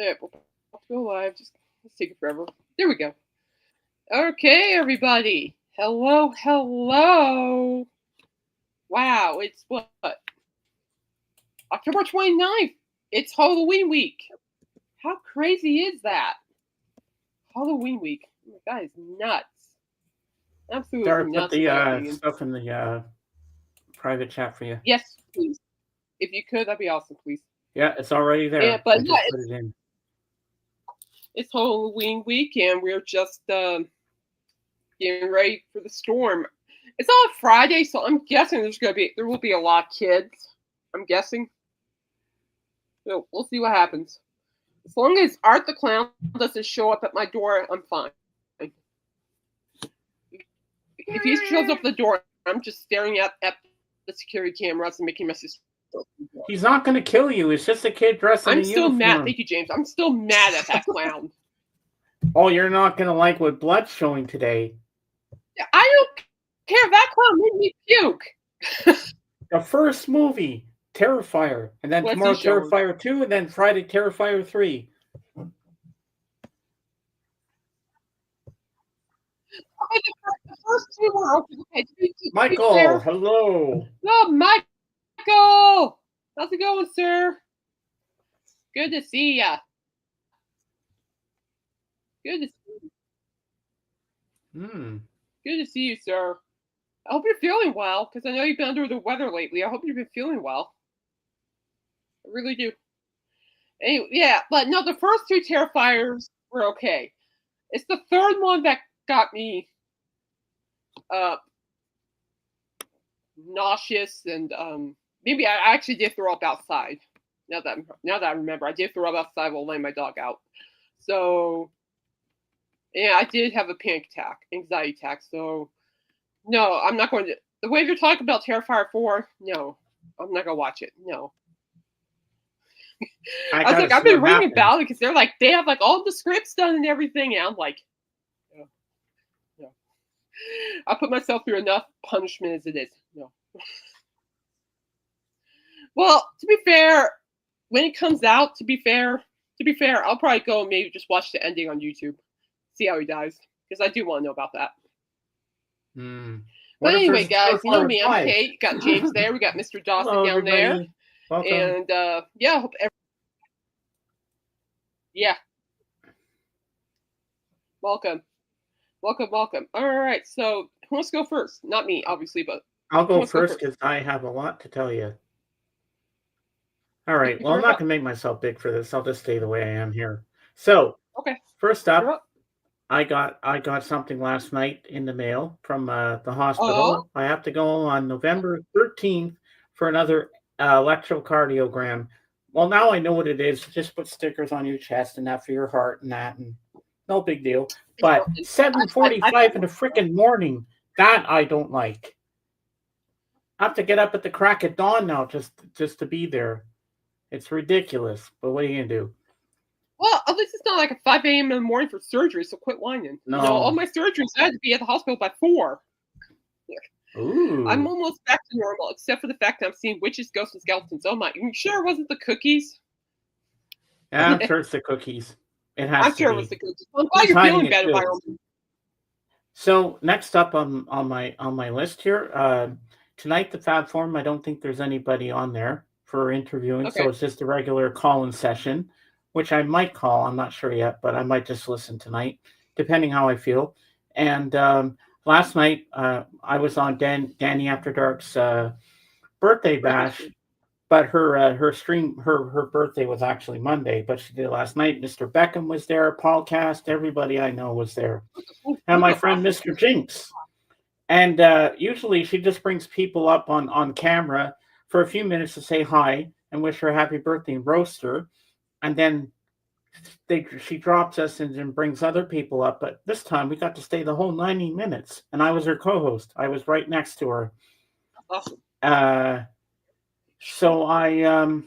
Yeah, we'll go live. Just let's take it forever. There we go. Okay, everybody. Hello, hello. Wow, it's what? October 29th. It's Halloween week. How crazy is that? Halloween week. That is nuts. Absolutely Dark, put nuts, in my the opinion. stuff in the private chat for you. Yes, please. If you could, that'd be awesome, please. Yeah, it's already Yeah, there. but I yeah, just put it in. it's Halloween week, and we're just getting ready for the storm. It's on Friday, so I'm guessing there will be a lot of kids. I'm guessing. So we'll see what happens. As long as Art the Clown doesn't show up at my door, I'm fine. If he shows up at the door, I'm just staring at the security cameras and making my sister. He's not going to kill you. It's just a kid dressed in a I'm still uniform. mad. Thank you, James. I'm still mad at that clown. Oh, you're not going to like what Blood's showing today. I don't care. That clown made me puke. The first movie, Terrifier, and then tomorrow Terrifier 2, and then Friday Terrifier 3. Okay, the first two were okay. Michael, hello. Oh, Michael. How's it going, sir? Good to see ya. Good to see you. Good to see you, sir. I hope you're feeling well, because I know you've been under the weather lately. I hope you've been feeling well. I really do. Anyway, yeah, but no, the first two Terrifiers were okay. It's the third one that got me nauseous, and maybe I actually did throw up outside. Now that I remember, I did throw up outside while letting my dog out. So yeah, I did have a panic attack, anxiety attack. So no, I'm not going to. The way you're talking about Terrifier 4, no, I'm not gonna watch it. No. I was like, I've been reading about it because they have like all the scripts done and everything, and I'm like, no. I put myself through enough punishment as it is. No. Well, to be fair, when it comes out, to be fair, I'll probably go and maybe just watch the ending on YouTube, see how he dies, because I do want to know about that. But anyway, guys, you know me, I'm Kate. Got James there. We got Mr. Dawson down everybody. there. Welcome. And yeah, I hope yeah. Welcome. All right, so who wants to go first? Not me, obviously, but I'll go first because I have a lot to tell you. All right. Well, I'm not going to make myself big for this. I'll just stay the way I am here. So, okay. First up, I got something last night in the mail from the hospital. I have to go on November 13th for another electrocardiogram. Well, now I know what it is. Just put stickers on your chest and that for your heart and that, and no big deal. But 7:45 in the freaking morning, that I don't like. I have to get up at the crack of dawn now just to be there. It's ridiculous, but what are you going to do? Well, at least it's not like a 5 a.m. in the morning for surgery, so quit whining. No. You know, all my surgeries I had to be at the hospital by 4. Ooh. I'm almost back to normal, except for the fact that I'm seeing witches, ghosts, and skeletons. Oh my! You sure it wasn't the cookies? Yeah, I'm sure it's the cookies. It has I'm to sure be. It was the cookies. I'm glad you're feeling better, by all means. So next up on my list here, tonight the Fab Forum. I don't think there's anybody on there for interviewing, so it's just a regular call-in session, which I might call. I'm not sure yet, but I might just listen tonight, depending how I feel. And last night I was on Danny After Dark's birthday bash, but her stream her birthday was actually Monday, but she did it last night. Mr. Beckham was there, Paul Cast, everybody I know was there, and my friend Mr. Jinx. And usually she just brings people up on camera for a few minutes to say hi and wish her a happy birthday and roast her, and then she drops us and then brings other people up. But this time we got to stay the whole 90 minutes, and I was her co-host. I was right next to her. Awesome. So I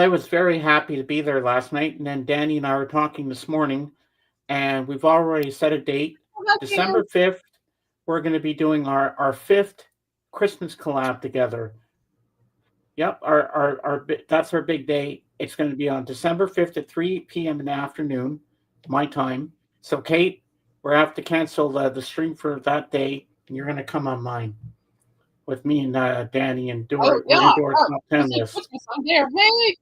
was very happy to be there last night, and then Danny and I were talking this morning, and we've already set a date. December 5th, we're going to be doing our 5th Christmas collab together. Yep, that's our big day. It's going to be on December 5th at 3 p.m. in the afternoon, my time. So, Kate, we're have to cancel the stream for that day, and you're going to come on mine with me and Danny, and Oh we're going yeah, to do our oh, top you 10 said list. Christmas. I'm there. Hey,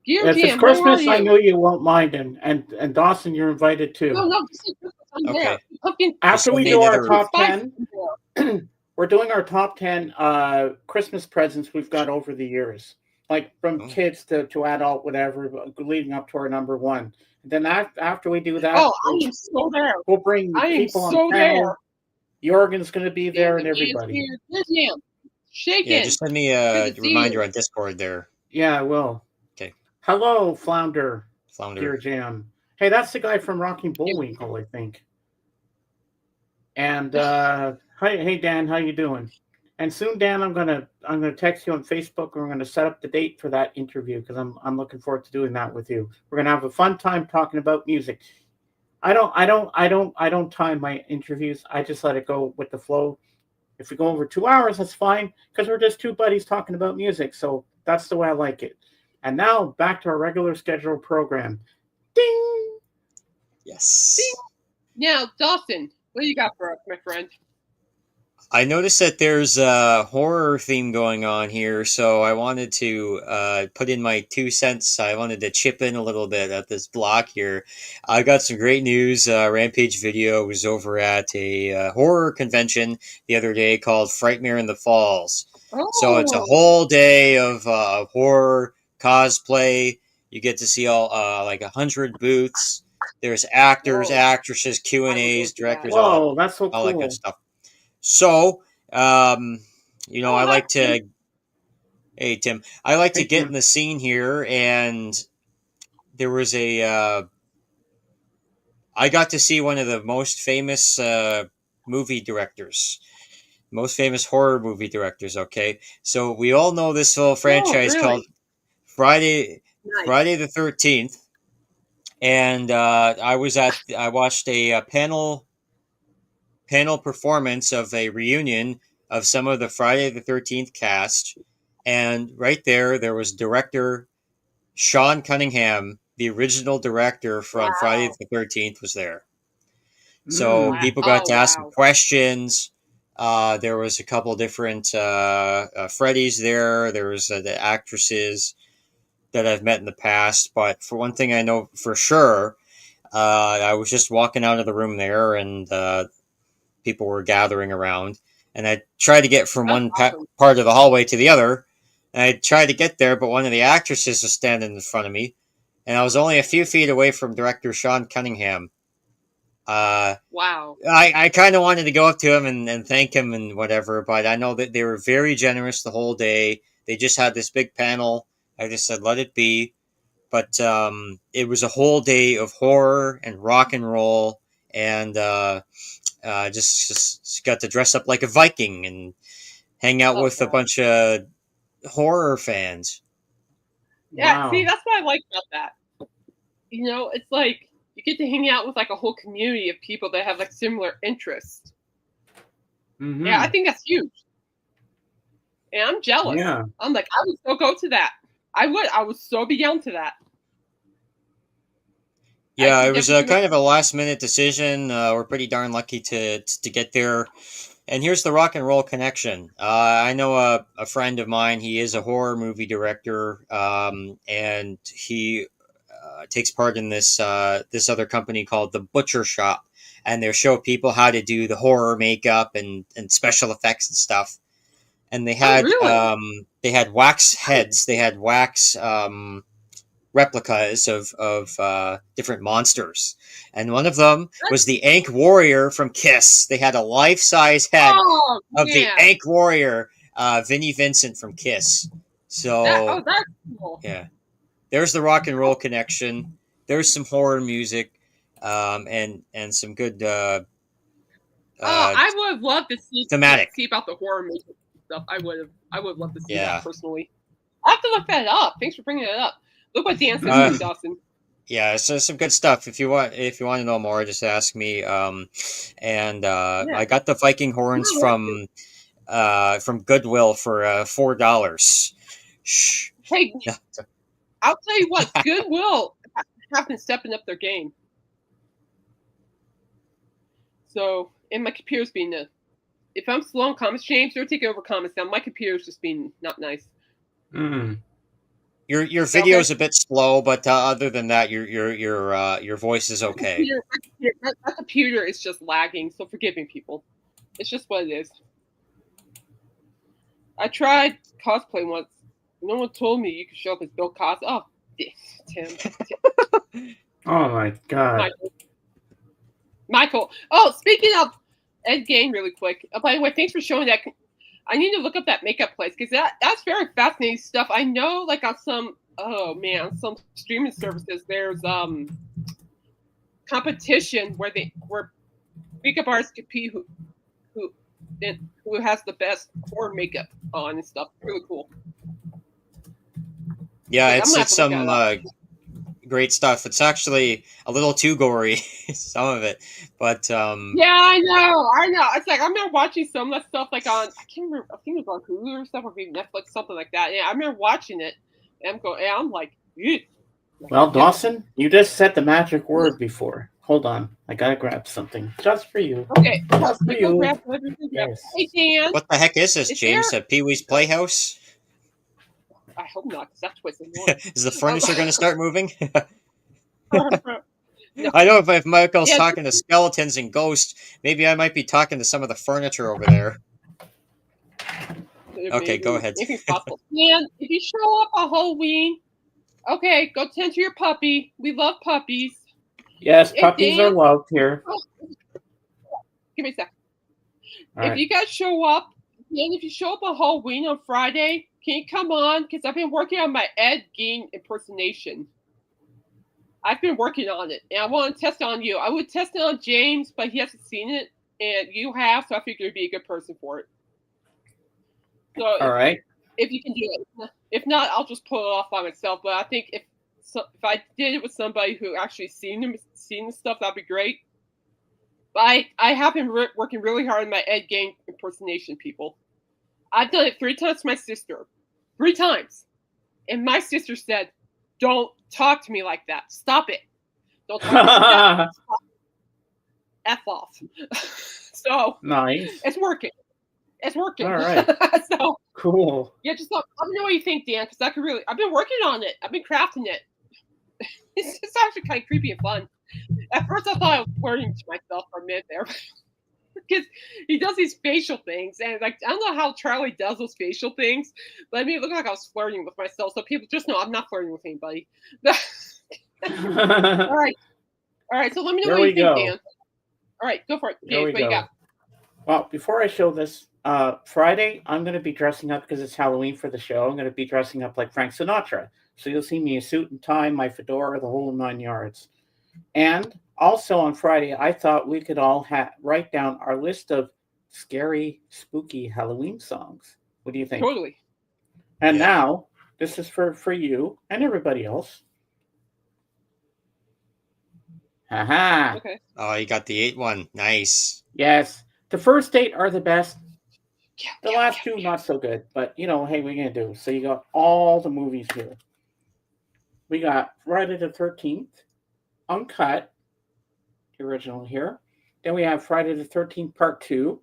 Gear If it's Jam, where are Christmas, I you? know you won't mind, and Dawson, you're invited No, too. no, just say Christmas. I'm there. Okay. Pumpkin, Just After send we me do our another. pumpkin top spice. 10, I'm there. we're doing our top 10 Christmas presents we've got over the years, like from Oh, kids to adult, whatever, leading up to our number one. And then after we do that, Oh, I am so there. we'll bring I am people on so there. panel. Jorgen's going to be there and Danny is everybody. here. Gear Jam, yeah. shaking. Just send me Good a to see reminder you. on Discord there. Yeah, I will. Okay. Hello, Flounder, Flounder. Dear Jam. Hey, that's the guy from Rocking Bullwinkle, I think. And hey Dan, how you doing? And soon, Dan, I'm gonna text you on Facebook. And we're gonna set up the date for that interview because I'm looking forward to doing that with you. We're gonna have a fun time talking about music. I don't time my interviews. I just let it go with the flow. If we go over 2 hours, that's fine because we're just two buddies talking about music. So that's the way I like it. And now back to our regular scheduled program. Ding. Yes. Now, Dawson, what do you got for us, my friend? I noticed that there's a horror theme going on here, so I wanted to put in my 2 cents. I wanted to chip in a little bit at this block here. I got some great news. Rampage Video was over at a horror convention the other day called Frightmare in the Falls. So it's a Oh, whole day of horror cosplay. You get to see all like 100 booths. There's actors, whoa. actresses, Q I and would go A's, to that. directors, Whoa, that's so all that good cool. stuff. So, Oh, I like that's to, hey, Tim, I like to Hey, get in Tim. the scene here. And there was I got to see one of the most famous movie directors, most famous horror movie directors. Okay. So we all know this little Oh, franchise called really? Friday, Nice. Friday the 13th. And I watched a panel performance of a reunion of some of the Friday the 13th cast. And right there was director Sean Cunningham, the original director from Friday Wow. the 13th, was there. So Mm. people got Oh, to ask some wow. questions. There was a couple different Freddys there. There was the actresses that I've met in the past. But for one thing I know for sure, I was just walking out of the room there, and people were gathering around, and I tried to get from That's one awesome. part of the hallway to the other. And I tried to get there, but one of the actresses was standing in front of me, and I was only a few feet away from director Sean Cunningham. Wow. I kind of wanted to go up to him and thank him and whatever, but I know that they were very generous the whole day. They just had this big panel. I just said, let it be. But it was a whole day of horror and rock and roll, and just got to dress up like a Viking and hang out Oh, with a God. bunch of horror fans. Yeah, see, Wow. that's what I like about that. You know, it's like you get to hang out with like a whole community of people that have like similar interests. Mm-hmm. Yeah, I think that's huge. And I'm jealous. Yeah. I'm like, I would still go to that. I would. I would so be down to that. Yeah, it was kind of a last minute decision. We're pretty darn lucky to get there. And here's the rock and roll connection. I know a friend of mine. He is a horror movie director, and he takes part in this other company called the Butcher Shop, and they show people how to do the horror makeup and special effects and stuff. And they had really? they had wax heads. They had wax replicas of different monsters, and one of them was the Ankh Warrior from Kiss. They had a life-size head of the man. Ankh Warrior, Vinnie Vincent from Kiss. So That's cool. yeah, there's the rock and roll connection. There's some horror music, and some good I would have loved to see thematic. See about the horror music stuff. I would have loved to see Yeah. that personally. I have to look that up. Thanks for bringing it up. Look what Dan said to you, Dawson. Yeah, so some good stuff. If you want to know more, just ask me. And Yeah. I got the Viking horns Yeah, from from Goodwill for $4. Shh. Hey, I'll tell you what, Goodwill have been stepping up their game. So, and my computer's being if I'm slow on comments, James, they're taking over comments now. My computer's just being not nice. Your video's a bit slow, but other than that, your voice is okay. My computer is just lagging, so forgive me, people. It's just what it is. I tried cosplay once. No one told me you could show up as Bill Cosby. Oh, Tim. Oh my God. Michael. Oh, speaking of Ed Gein, really quick. By the way, thanks for showing that. I need to look up that makeup place because that's very fascinating stuff. I know, like on some some streaming services, there's competition where makeup artists compete who has the best horror makeup on and stuff. Really cool. Yeah, it's some great stuff. It's actually a little too gory, some of it, but yeah, I know. It's like I remember watching some of that stuff like on I can't remember. I think it was on Hulu or stuff, or maybe Netflix, something like that. Yeah, I remember watching it, and I'm like, ew. Well, Dawson, you just said the magic word before. Hold on, I gotta grab something just for you. Okay, just for you. Yes. Hey Dan, what the heck is this, James? At Pee Wee's Playhouse? I hope not, because that's what's annoying. Is the furniture going to start moving? No. I know if Michael's talking to skeletons and ghosts, maybe I might be talking to some of the furniture over there. Okay, go ahead. Anything's possible. Dan, if you show up on Halloween, okay, go tend to your puppy. We love puppies. Yes, puppies are loved here. Give me a sec. If you guys show up, and if you show up on Halloween on Friday, can you come on? Because I've been working on my Ed Gein impersonation. I've been working on it, and I want to test it on you. I would test it on James, but he hasn't seen it, and you have, so I figured you'd be a good person for it. So, all right. If you can do it. If not, I'll just pull it off by myself. But I think if I did it with somebody who actually seen the stuff, that'd be great. But I have been working really hard on my Ed Gein impersonation, people. I've done it 3 times to my sister. 3 times. And my sister said, don't talk to me like that. Stop it. Don't talk to me like that. Stop. F off. So, nice. It's working. It's working. All right. So, cool. Yeah, just let me know what you think, Dan, because I've been working on it. I've been crafting it. It's actually kind of creepy and fun. At first, I thought I was flirting to myself for a minute there. Because he does these facial things, and like I don't know how Charlie does those facial things, but I mean, it looked like I was flirting with myself. So people just know I'm not flirting with anybody. All right. So let me know what you think, Dan. All right, go for it, James. What you got? Well, before I show this, Friday I'm going to be dressing up because it's Halloween for the show. I'm going to be dressing up like Frank Sinatra, so you'll see me in a suit and tie, my fedora, the whole 9 yards. And also on Friday, I thought we could all write down our list of scary, spooky Halloween songs. What do you think? Totally. And now, this is for you and everybody else. Haha. Okay. Oh, you got the 8 one. Nice. Yes. The first 8 are the best. The last 2, not so good. But, hey, what are you going to do? So you got all the movies here. We got Friday the 13th. Uncut, the original here. Then we have Friday the 13th Part 2,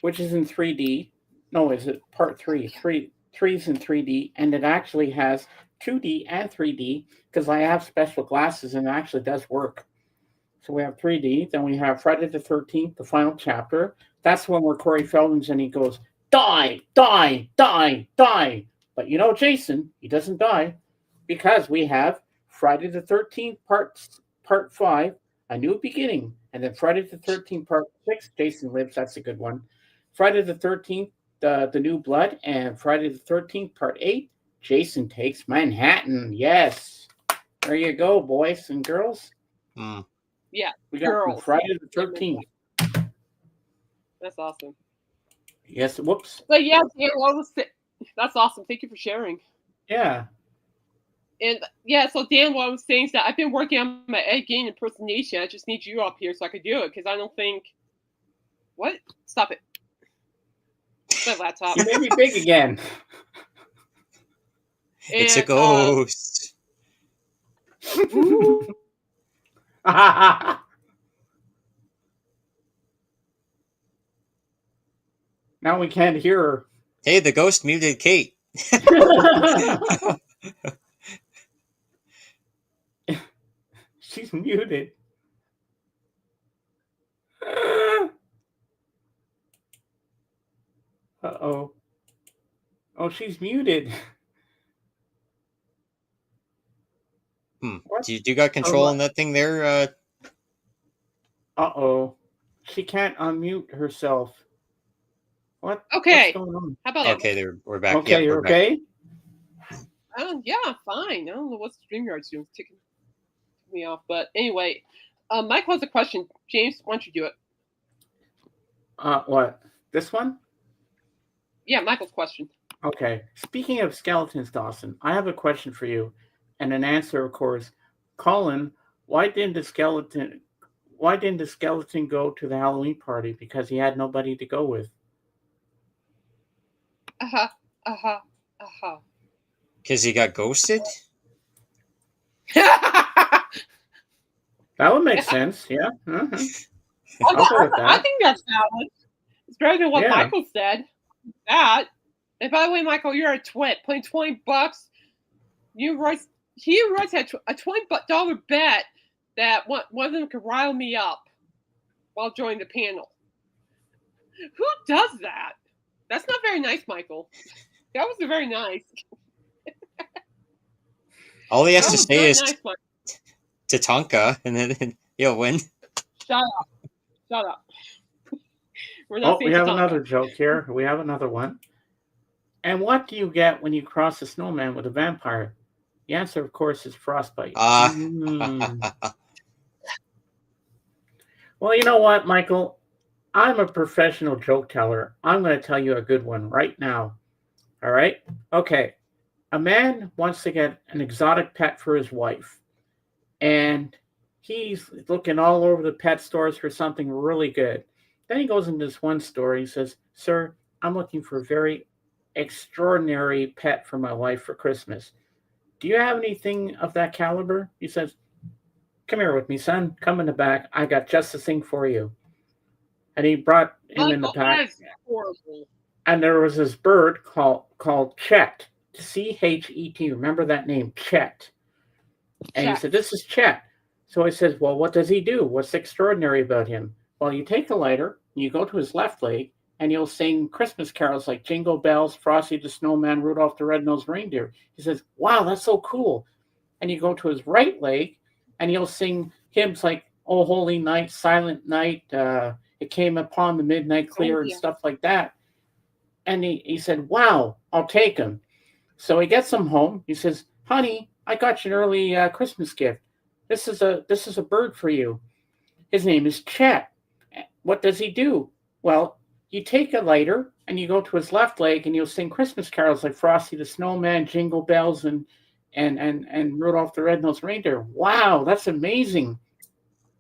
which is in 3D. No, is it Part 3? 3's in 3D, and it actually has 2D and 3D because I have special glasses and it actually does work. So we have 3D. Then we have Friday the 13th, the final chapter. That's one where Corey Feldman's and he goes, die, die, die, die. But Jason, he doesn't die because we have Friday the 13th, part 5, A New Beginning. And then Friday the 13th, part 6, Jason Lives. That's a good one. Friday the 13th, The New Blood. And Friday the 13th, part 8, Jason Takes Manhattan. Yes. There you go, boys and girls. Yeah, we got Friday the 13th. That's awesome. Yes, whoops. But yeah, that's awesome. Thank you for sharing. Yeah. And yeah, so Dan, what I was saying is that I've been working on my Ed Gein impersonation. I just need you up here so I could do it because I don't think. What? Stop it. My laptop. You made me big again. It's a ghost. Now we can't hear her. Hey, the ghost muted Kate. She's muted. Uh-oh. Oh, she's muted. Do you got control on that thing there? Uh-oh. She can't unmute herself. What? Okay. What's going on? How about Okay, we're back. Okay, Yep, you're we're back. okay? Yeah, fine. I don't know what StreamYard's doing. It's ticking me off. But anyway, Michael has a question. James, why don't you do it? What? This one? Yeah, Michael's question. Okay. Speaking of skeletons, Dawson, I have a question for you. And an answer, of course. Colin, why didn't the skeleton go to the Halloween party? Because he had nobody to go with. Because he got ghosted? That That would make sense, yeah. Uh-huh. I'll go with that. I think that's valid. It's better than what Michael said. That. And by the way, Michael, you're a twit. Playing $20. He and Royce had a $20 bet that one of them could rile me up while joining the panel. Who does that? That's not very nice, Michael. That was very nice. All he has to say is nice, Tatanka, and then he'll win. Shut up. We're not we have another joke here. We have another one. And what do you get when you cross a snowman with a vampire? The answer, of course, is frostbite. Well, you know what, Michael? I'm a professional joke teller. I'm going to tell you a good one right now. All right? Okay. A man wants to get an exotic pet for his wife. And he's looking all over the pet stores for something really good. Then he goes into this one store. He says, "Sir, I'm looking for a very extraordinary pet for my wife for Christmas. Do you have anything of that caliber?" He says, "Come here with me, son. Come in the back. I got just the thing for you." And he brought him in the back. And there was this bird called Chet. Chet. Remember that name, Chet. And he said, "This is Chet." So I said, "Well, what does he do? What's extraordinary about him?" "Well, you take a lighter, you go to his left leg, and you'll sing Christmas carols like Jingle Bells, Frosty the Snowman, Rudolph the Red-Nosed Reindeer." He says, "Wow, that's so cool." And you go to his right leg, and you'll sing hymns like "Oh Holy Night," "Silent Night," "It Came Upon the Midnight Clear," and stuff like that. And he said, "Wow, I'll take him." So he gets him home. He says, "Honey, I got you an early Christmas gift. This is a bird for you. His name is Chet. What does he do?" "Well, you take a lighter and you go to his left leg and you'll sing Christmas carols like Frosty the Snowman, Jingle Bells, and Rudolph the Red-Nosed Reindeer." "Wow, that's amazing."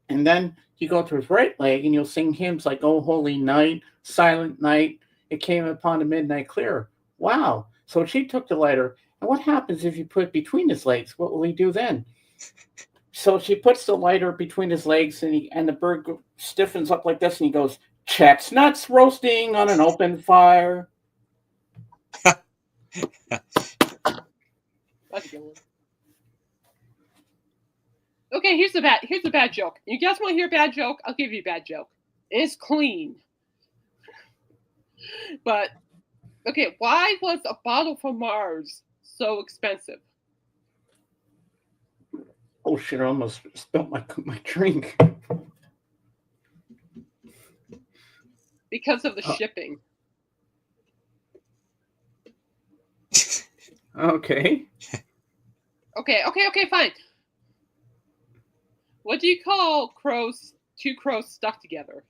And then you go to his right leg and you'll sing hymns like "Oh Holy Night," "Silent Night," "It Came Upon the Midnight Clear." "Wow." So she took the lighter. And what happens if you put it between his legs? What will he do then? So she puts the lighter between his legs, and the bird stiffens up like this, and he goes, "Chestnuts roasting on an open fire." That's a good one. Okay, here's a bad joke. You guys want to hear a bad joke? I'll give you a bad joke. It's clean. But okay, why was a bottle from Mars so expensive? Oh shit, I almost spilled my drink. Because of the shipping. Okay. Okay, fine. What do you call two crows stuck together?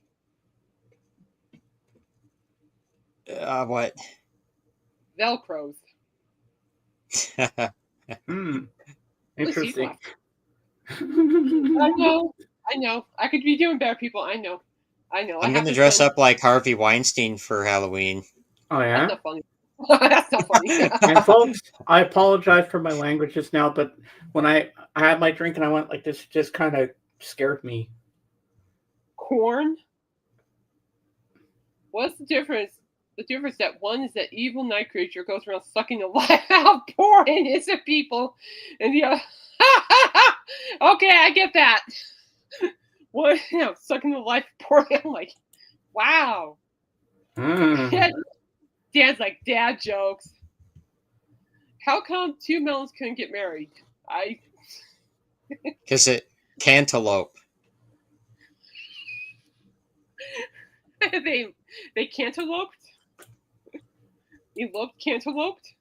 What? Velcros. Interesting. I know. I could be doing better, people. I know. I'm going to dress up like Harvey Weinstein for Halloween. Oh That's yeah. not funny. That's not funny. And folks, I apologize for my language just now, but when I had my drink and I went like this, it just kind of scared me. Corn. What's the difference? The difference that one is that evil night creature goes around sucking the life out of poor innocent people, and the other. Okay, I get that. What, sucking the life of poor. I'm like, wow. Dad's like dad jokes. How come two melons couldn't get married? Because it cantaloupe. They cantalouped? Eloped, cantalouped?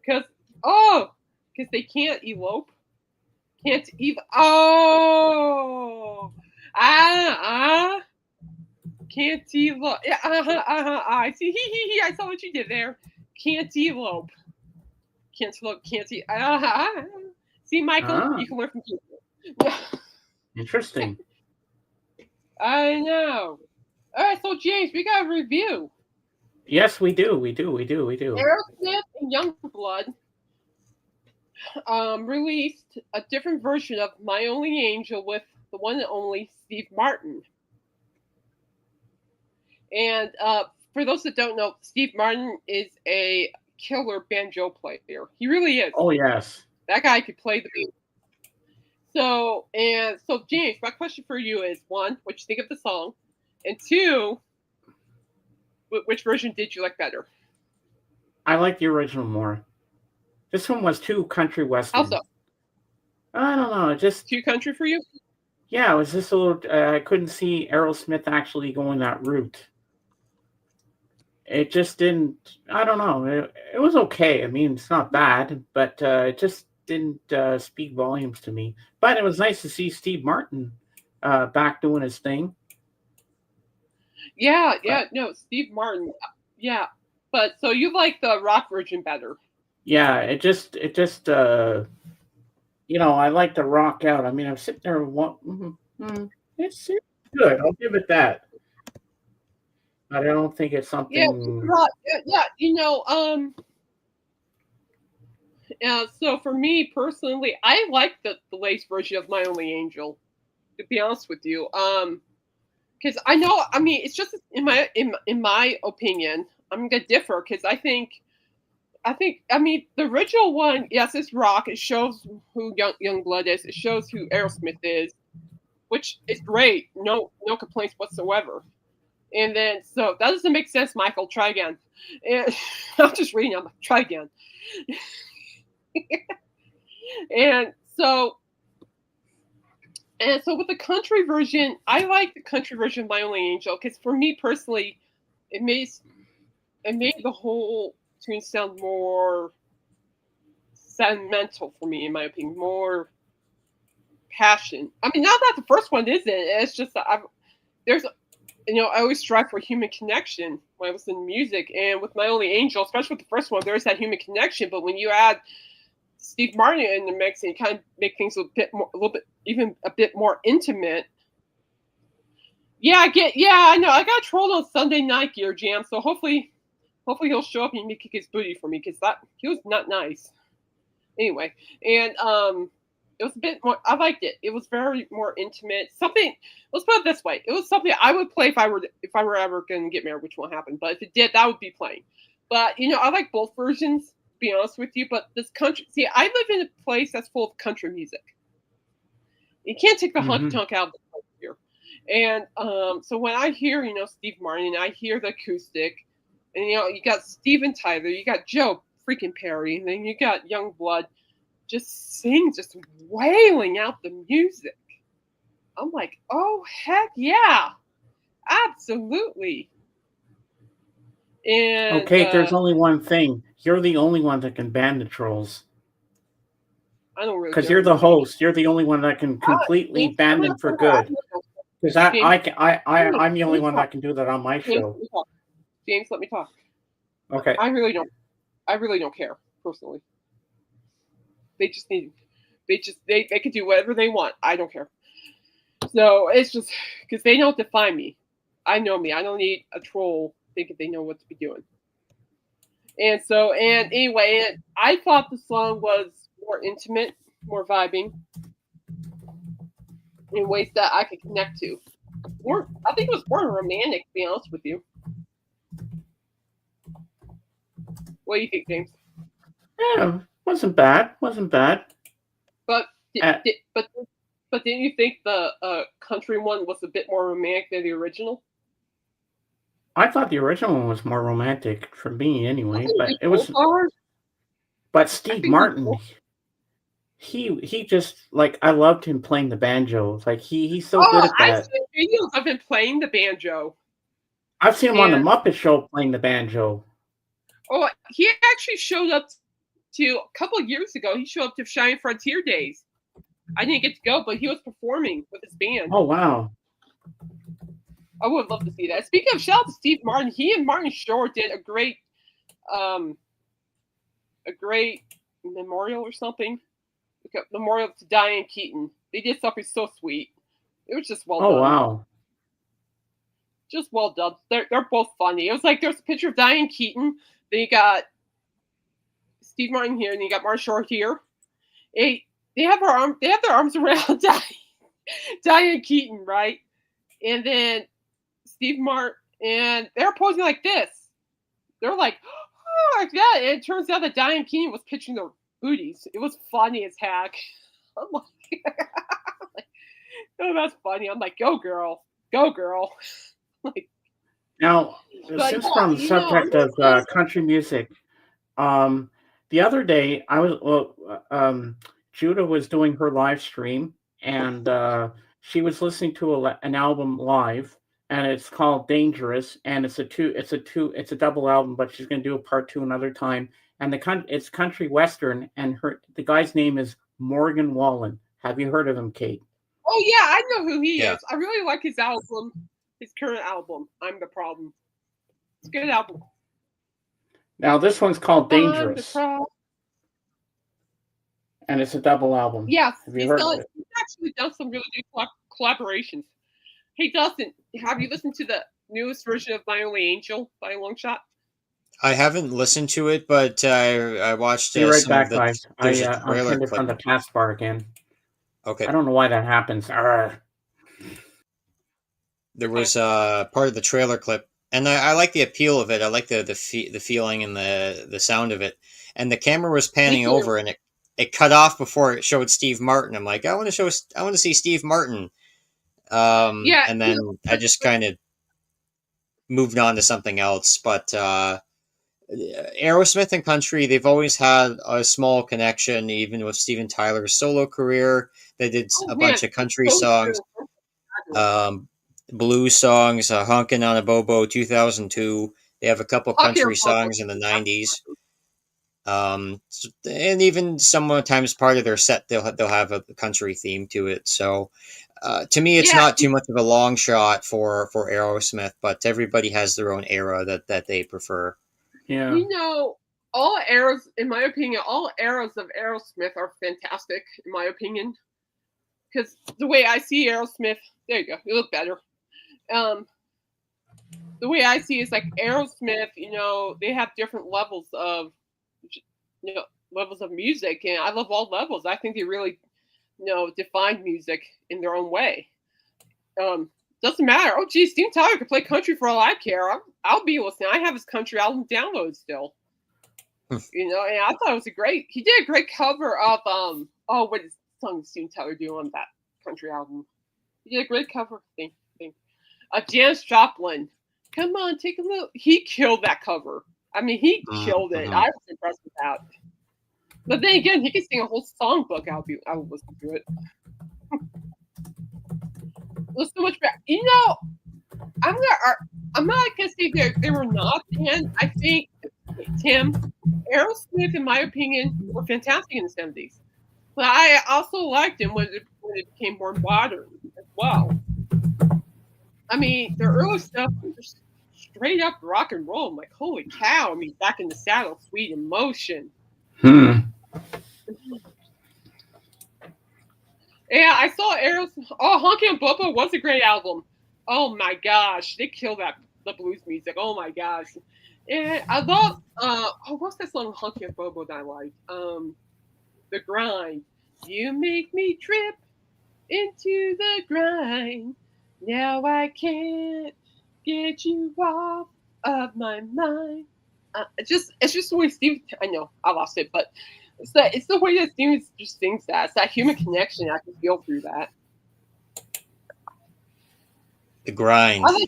Because they can't elope. Can't even. Oh! Can't elope. I see. I saw what you did there. Can't elope. Cantaloupe, can't eat. See, Michael, you can learn from people. Interesting. I know. All right, so James, we got a review. Yes, we do. Aerosmith and Yunglud released a different version of My Only Angel with the one and only Steve Martin. And for those that don't know, Steve Martin is a killer banjo player. He really is. Oh yes. That guy could play the beat. So James, my question for you is, one, what you think of the song, and two, which version did you like better? I like the original more. This one was too country western. Also, I don't know, just too country for you? Yeah, it was just a little. I couldn't see Aerosmith actually going that route. It just didn't. I don't know. It was okay. I mean, it's not bad, but it just didn't speak volumes to me. But it was nice to see Steve Martin back doing his thing. Yeah. No, Steve Martin. Yeah, but so you like the rock version better? Yeah, it just. I like the rock out. I mean, I'm sitting there. It's good. I'll give it that. But I don't think it's something. Yeah. So for me personally, I like the latest version of My Only Angel. To be honest with you, because I know. I mean, it's just in my opinion, I'm gonna differ because I think. I mean, the original one, yes, it's rock. It shows who Yunglud is. It shows who Aerosmith is, which is great. No complaints whatsoever. And then, so that doesn't make sense, Michael. Try again. And I'm just reading. I'm like, try again. and so with the country version, I like the country version of My Only Angel because for me personally, it made the whole tune sound more sentimental for me, in my opinion, more passion. I mean, not that the first one isn't. It's just that I always strive for human connection when I listen to music, and with My Only Angel, especially with the first one, there's that human connection. But when you add Steve Martin in the mix and you kind of make things a bit more intimate. Yeah, I know. I got trolled on Sunday Night Gear Jam, so hopefully he'll show up and kick his booty for me because he was not nice. Anyway, and it was a bit more. I liked it. It was very more intimate. Something. Let's put it this way. It was something I would play if I were ever going to get married, which won't happen. But if it did, that would be playing. But I like both versions. To be honest with you, but this country. See, I live in a place that's full of country music. You can't take the honky tonk out of the place here. And so when I hear Steve Martin, and I hear the acoustic. And you got Steven Tyler, you got Joe freaking Perry, and then you got Yunglud just wailing out the music. I'm like, oh heck yeah, absolutely. And okay, there's only one thing. You're the only one that can ban the trolls. I don't really. Because you're the host. You're the only one that can completely ban them for good. Because I'm the only one that can do that on my show. James, let me talk. Okay. I really don't care personally. They just need. They could do whatever they want. I don't care. So it's just because they don't define me. I know me. I don't need a troll thinking they know what to be doing. And so, and anyway, and I thought the song was more intimate, more vibing, in ways that I could connect to. More, I think it was more romantic, to be honest with you. What do you think, James? Yeah, wasn't bad. Wasn't bad. But but didn't you think the country one was a bit more romantic than the original? I thought the original one was more romantic for me, anyway. But it was. Are. But Steve Martin, he just like I loved him playing the banjo. Like he's so good at that. I've seen videos of him playing the banjo. I've seen him on the Muppet Show playing the banjo. Oh, he actually showed up to a couple of years ago. He showed up to Shining Frontier Days. I didn't get to go, but he was performing with his band. Oh wow! I would love to see that. Speaking of, shout out to Steve Martin. He and Martin Short did a great memorial or something. Like a memorial to Diane Keaton. They did something so sweet. It was just well done. Oh wow! Just well done. They're both funny. It was like there's a picture of Diane Keaton. Then you got Steve Martin here, and you got Martin Short here. They have their arms around Diane Keaton, right? And then Steve Martin, and they're posing like this. They're like, oh, like that. And it turns out that Diane Keaton was pitching their booties. It was funny as heck. I'm like, oh, that's funny. I'm like, go girl, go girl. Like, now, since we're on the subject of country music, the other day I was Judah was doing her live stream, and she was listening to an album live, and it's called Dangerous, and it's a double album, but she's going to do a part 2 another time, and it's country western, and the guy's name is Morgan Wallen. Have you heard of him, Kate? Oh yeah, I know who he is. I really like his album, his current album, I'm the Problem. It's a good album. Now this one's called Dangerous. And it's a double album. Yes, he's actually done some really good collaborations. He doesn't. Have you listened to the newest version of My Only Angel by a long shot? I haven't listened to it, but I watched Be right some back, of the. guys. I turned it from the taskbar again. Okay. I don't know why that happens. There was part of the trailer clip, and I like the appeal of it. I like the feeling and the sound of it. And the camera was panning over, and it cut off before it showed Steve Martin. I'm like, I want to see Steve Martin. And then I just kind of moved on to something else. But Aerosmith and country, they've always had a small connection, even with Steven Tyler's solo career. They did a bunch of country songs, blues songs, Honkin' on a Bobo 2002. They have a couple country songs in the 90s. And even sometimes part of their set, they'll have a country theme to it. So to me, it's not too much of a long shot for Aerosmith, but everybody has their own era that they prefer. Yeah. You know, all eras, in my opinion, all eras of Aerosmith are fantastic, in my opinion. Because the way I see Aerosmith, there you go, you look better. The way I see it is like Aerosmith, you know, they have different levels of, you know, levels of music, and I love all levels. I think they really, you know, define music in their own way. Doesn't matter. Oh, geez, Steve Tyler could play country for all I care. I'll be listening. I have his country album downloaded still. You know, and I thought it was he did a great cover of what song did Steve Tyler do on that country album? He did a great cover thing. Janis Joplin. Come on, take a look. He killed that cover. I mean, he killed it. I was impressed with that. But then again, he could sing a whole songbook. I would listen to it. It was so much better. You know, I'm not gonna say they were not. And I think Tim, Aerosmith, in my opinion, were fantastic in the 70s. But I also liked him when it became more modern as well. I mean, their early stuff was just straight up rock and roll. I'm like, holy cow! I mean, Back in the Saddle, Sweet Emotion. And Yeah, I saw Aerosmith. Oh, Honky and Bobo was a great album. Oh my gosh, they killed the blues music. Oh my gosh. And I love what's that song Honky and Bobo that I like? The Grind. You make me trip into the grind. Now I can't get you off of my mind. It's just the way Steve. I know I lost it, but it's the way that Steve just sings that. It's that human connection. I can feel through that. The Grind. I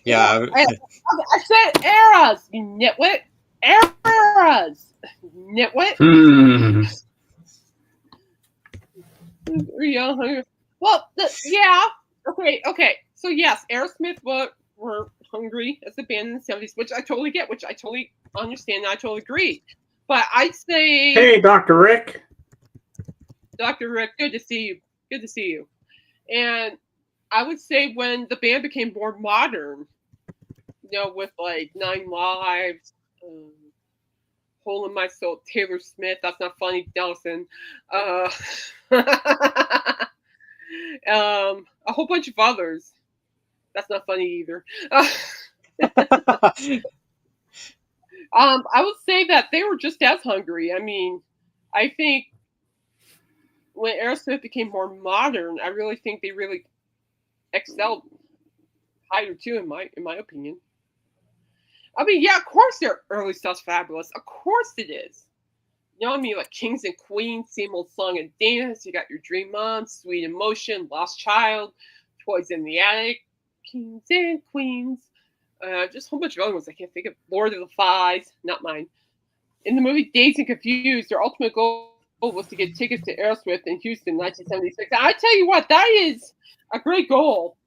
said eras, you nitwit. Eras, nitwit. Well, yeah. Okay. So yes, Aerosmith were hungry as a band in the 70s, which I totally get, which I totally understand, and I totally agree. But I'd say, hey, Dr. Rick. Dr. Rick, good to see you. Good to see you. And I would say when the band became more modern, with like 9 Lives, Hole in My Soul, Taylor Smith, that's not funny, Nelson. A whole bunch of others. That's not funny either. I would say that they were just as hungry. I mean, I think when Aerosmith became more modern, I really think they really excelled higher too, in my opinion. I mean, yeah, of course their early stuff's fabulous. Of course it is. You know what I mean? Like Kings and Queens, Same Old Song and Dance. You got Your Dream On, Sweet Emotion, Lost Child, Toys in the Attic, Kings and Queens. Just a whole bunch of other ones I can't think of. Lord of the Flies, not mine. In the movie Dazed and Confused, their ultimate goal was to get tickets to Aerosmith in Houston in 1976. I tell you what, that is a great goal.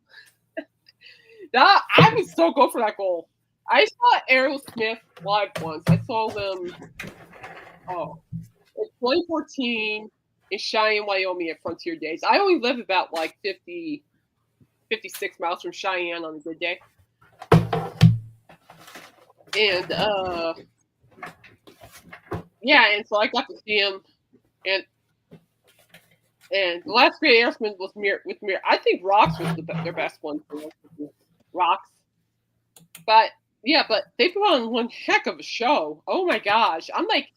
I would so go for that goal. I saw Aerosmith live once. I saw them in 2014 in Cheyenne, Wyoming at Frontier Days. I only live about like 56 miles from Cheyenne on a good day. And and so I got to see him, and the last great Aerosmith was Mirror. I think Rocks was their best one. Rocks, but they put on one heck of a show. Oh my gosh, I'm like,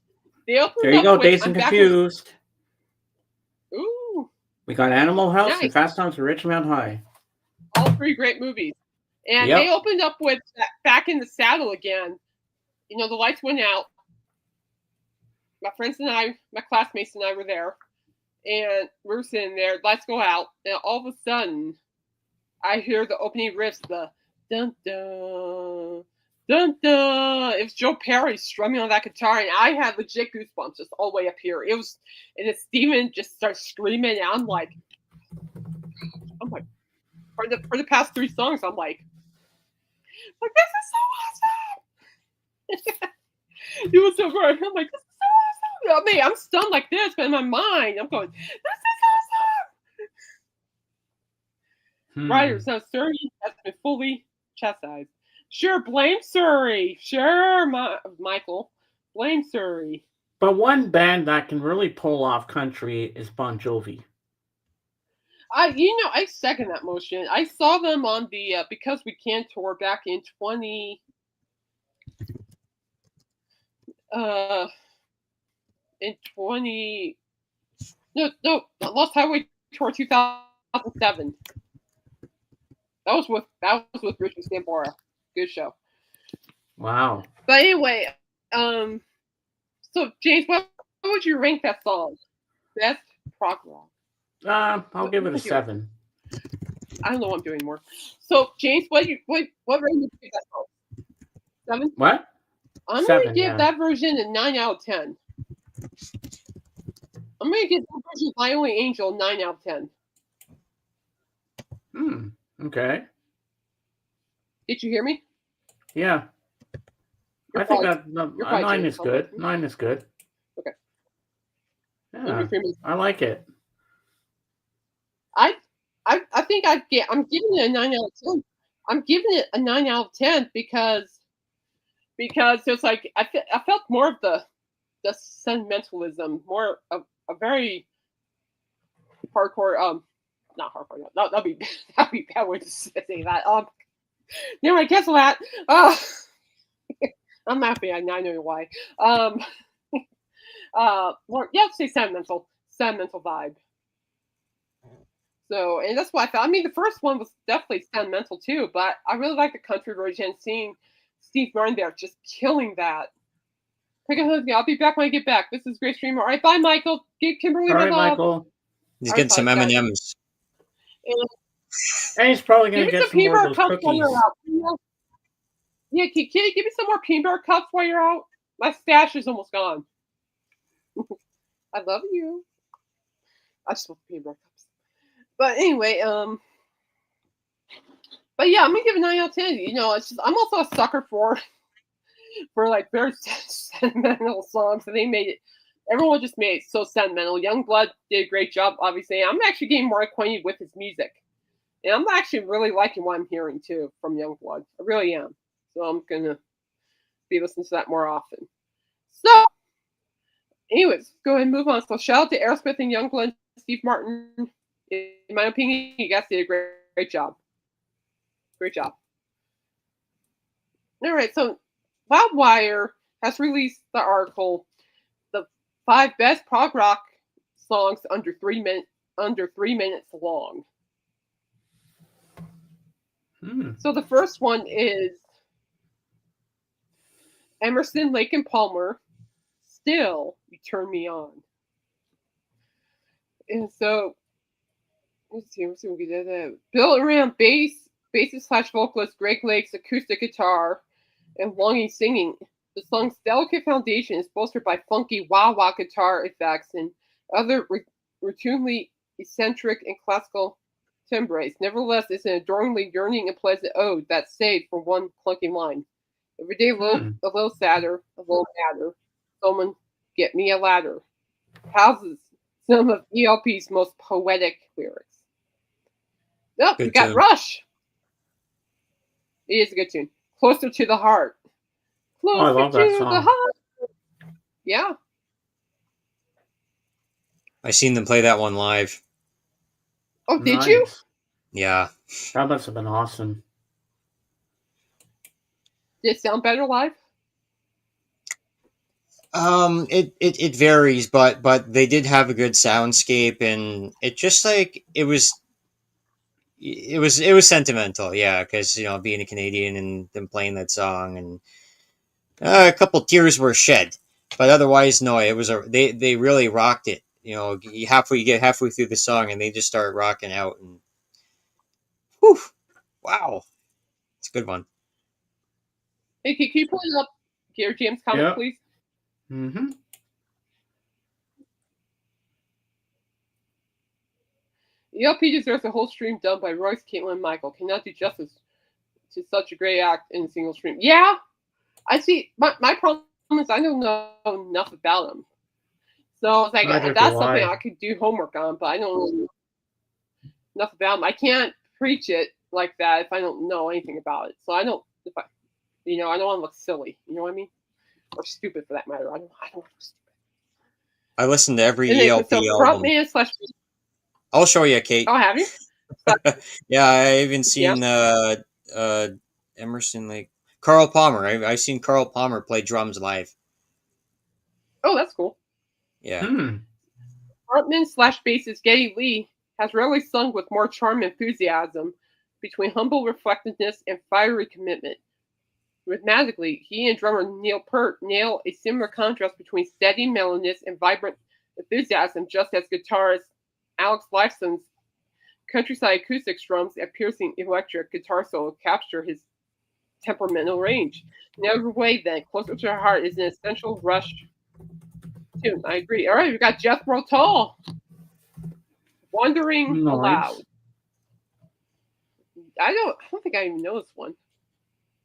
they opened. There you go, Dazed and Confused. Ooh, we got Animal House and Fast Times at Ridgemont High. All 3 great movies, and they opened up with Back in the Saddle again. The lights went out. My friends and I, my classmates and I were there, and we were sitting there. Lights go out, and all of a sudden, I hear the opening riffs, the dun dun dun dun. It was Joe Perry strumming on that guitar, and I had legit goosebumps just all the way up here. It was, and then Steven just starts screaming, and I'm like, for the past 3 songs, I'm like, this is so awesome. It was so great. I'm like, this is so awesome. I mean, I'm stunned like this, but in my mind, I'm going, this is awesome. Writers, now Surrey has been fully chastised. Sure, blame Surrey. Sure, Michael, blame Surrey. But one band that can really pull off country is Bon Jovi. I second that motion. I saw them on the Because We Can tour back in 20. Lost Highway tour 2007. That was with Richard Sambora. Good show. Wow. But anyway, so James, what would you rank that song? Best prog rock? I'll give it a 7. I don't know what I'm doing more. So James, what rating would you give that song? 7? What? I'm going to give that version a 9 out of 10. I'm going to give that version of My Only Angel a 9 out of 10. Okay. Did you hear me? Yeah. I think that 9 is good. 9 is good. Okay. Yeah, I like it. I think I'm giving it a 9 out of 10. I'm giving it a 9 out of 10 because it's like I felt more of the sentimentalism, more of a very hardcore not hardcore. No, that'd be bad way to say that. No, I guess that. I'm happy. I know why. More, yeah, say sentimental vibe. So, and that's what I thought. I mean, the first one was definitely sentimental too, but I really like the country version. Seeing Steve Martin there, just killing that. Take a hug. I'll be back when I get back. This is Great Streamer. All right, bye, Michael. Get Kimberly All my right, love. Michael. He's getting some M&Ms. And he's probably going to get some more of those cookies. Yeah, can you give me some more peanut butter cups while you're out? My stash is almost gone. I love you. I just want peanut butter cups. But anyway, but yeah, I'm gonna give it a 9 out of 10. You know, it's just, I'm also a sucker for like very sentimental songs, and they made it. Everyone just made it so sentimental. Yunglud did a great job. Obviously, I'm actually getting more acquainted with his music, and I'm actually really liking what I'm hearing too from Yunglud. I really am. So I'm gonna be listening to that more often. So, anyways, go ahead and move on. So shout out to Aerosmith and Yunglud, Steve Martin. In my opinion, you guys did a great job. Great job. All right, so Loudwire has released the article, the 5 best prog rock songs under 3 minutes long. So the first one is Emerson, Lake and Palmer, Still You Turn Me On. And so let's see what we did. Built around bassist / vocalist Greg Lake's acoustic guitar and longing singing, the song's delicate foundation is bolstered by funky wah-wah guitar effects and other routinely eccentric and classical timbres. Nevertheless, it's an adoringly yearning and pleasant ode that's saved from one clunky line. Every day a little sadder, a little madder. Someone get me a ladder. Houses some of ELP's most poetic lyrics. Oh, we got Rush. It is a good tune. Closer to the Heart. Closer I love that to song. the Heart. Yeah. I seen them play that one live. Oh, did you? Yeah. That must have been awesome. Did it sound better live? It varies, but they did have a good soundscape, and it just like it was sentimental, yeah, because you know, being a Canadian and them playing that song, and a couple tears were shed, but otherwise, no, it was they really rocked it. You know, you get halfway through the song, and they just start rocking out, and whew, wow, it's a good one. Hey, can you pull it up, Gary James comment, please? Mm-hmm. ELP deserves a whole stream done by Royce, Caitlin, and Michael. Cannot do justice to such a great act in a single stream. Yeah, I see. My problem is I don't know enough about them. So it's like that's something I could do homework on, but I don't know enough about them. I can't preach it like that if I don't know anything about it. So I don't, I don't want to look silly. You know what I mean? Or stupid for that matter. I don't look stupid. I listen to every ELP album. I'll show you, Kate. Oh, have you? Yeah, I even seen Emerson, like Carl Palmer. I've seen Carl Palmer play drums live. Oh, that's cool. Yeah. Frontman / bassist Geddy Lee has rarely sung with more charm and enthusiasm, between humble reflectiveness and fiery commitment. Rhythmically, he and drummer Neil Peart nail a similar contrast between steady mellowness and vibrant enthusiasm, just as guitarist Alex Lifeson's countryside acoustic drums and piercing electric guitar solo capture his temperamental range. In every way, then, Closer to Her Heart is an essential Rush tune. I agree. All right, we got Jethro Tull. Wandering Aloud. I don't think I even know this one, to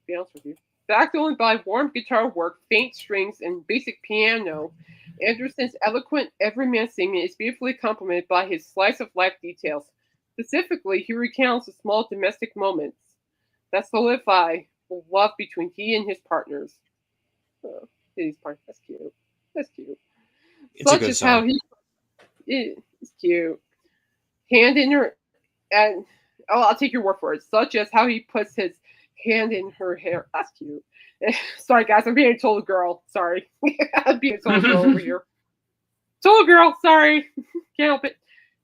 be honest with you. Backed only by warm guitar work, faint strings, and basic piano, Anderson's eloquent everyman singing is beautifully complemented by his slice-of-life details. Specifically, he recounts the small domestic moments that solidify the love between he and his partners. Oh, his partners. That's cute. That's cute. It's such a good song. It's cute. Hand in And I'll take your word for it. Such as how he puts his hand in her hair. That's cute. Sorry, guys, I'm being a total girl. Sorry, I'm being a total girl over here. Total girl. Sorry, can't help it.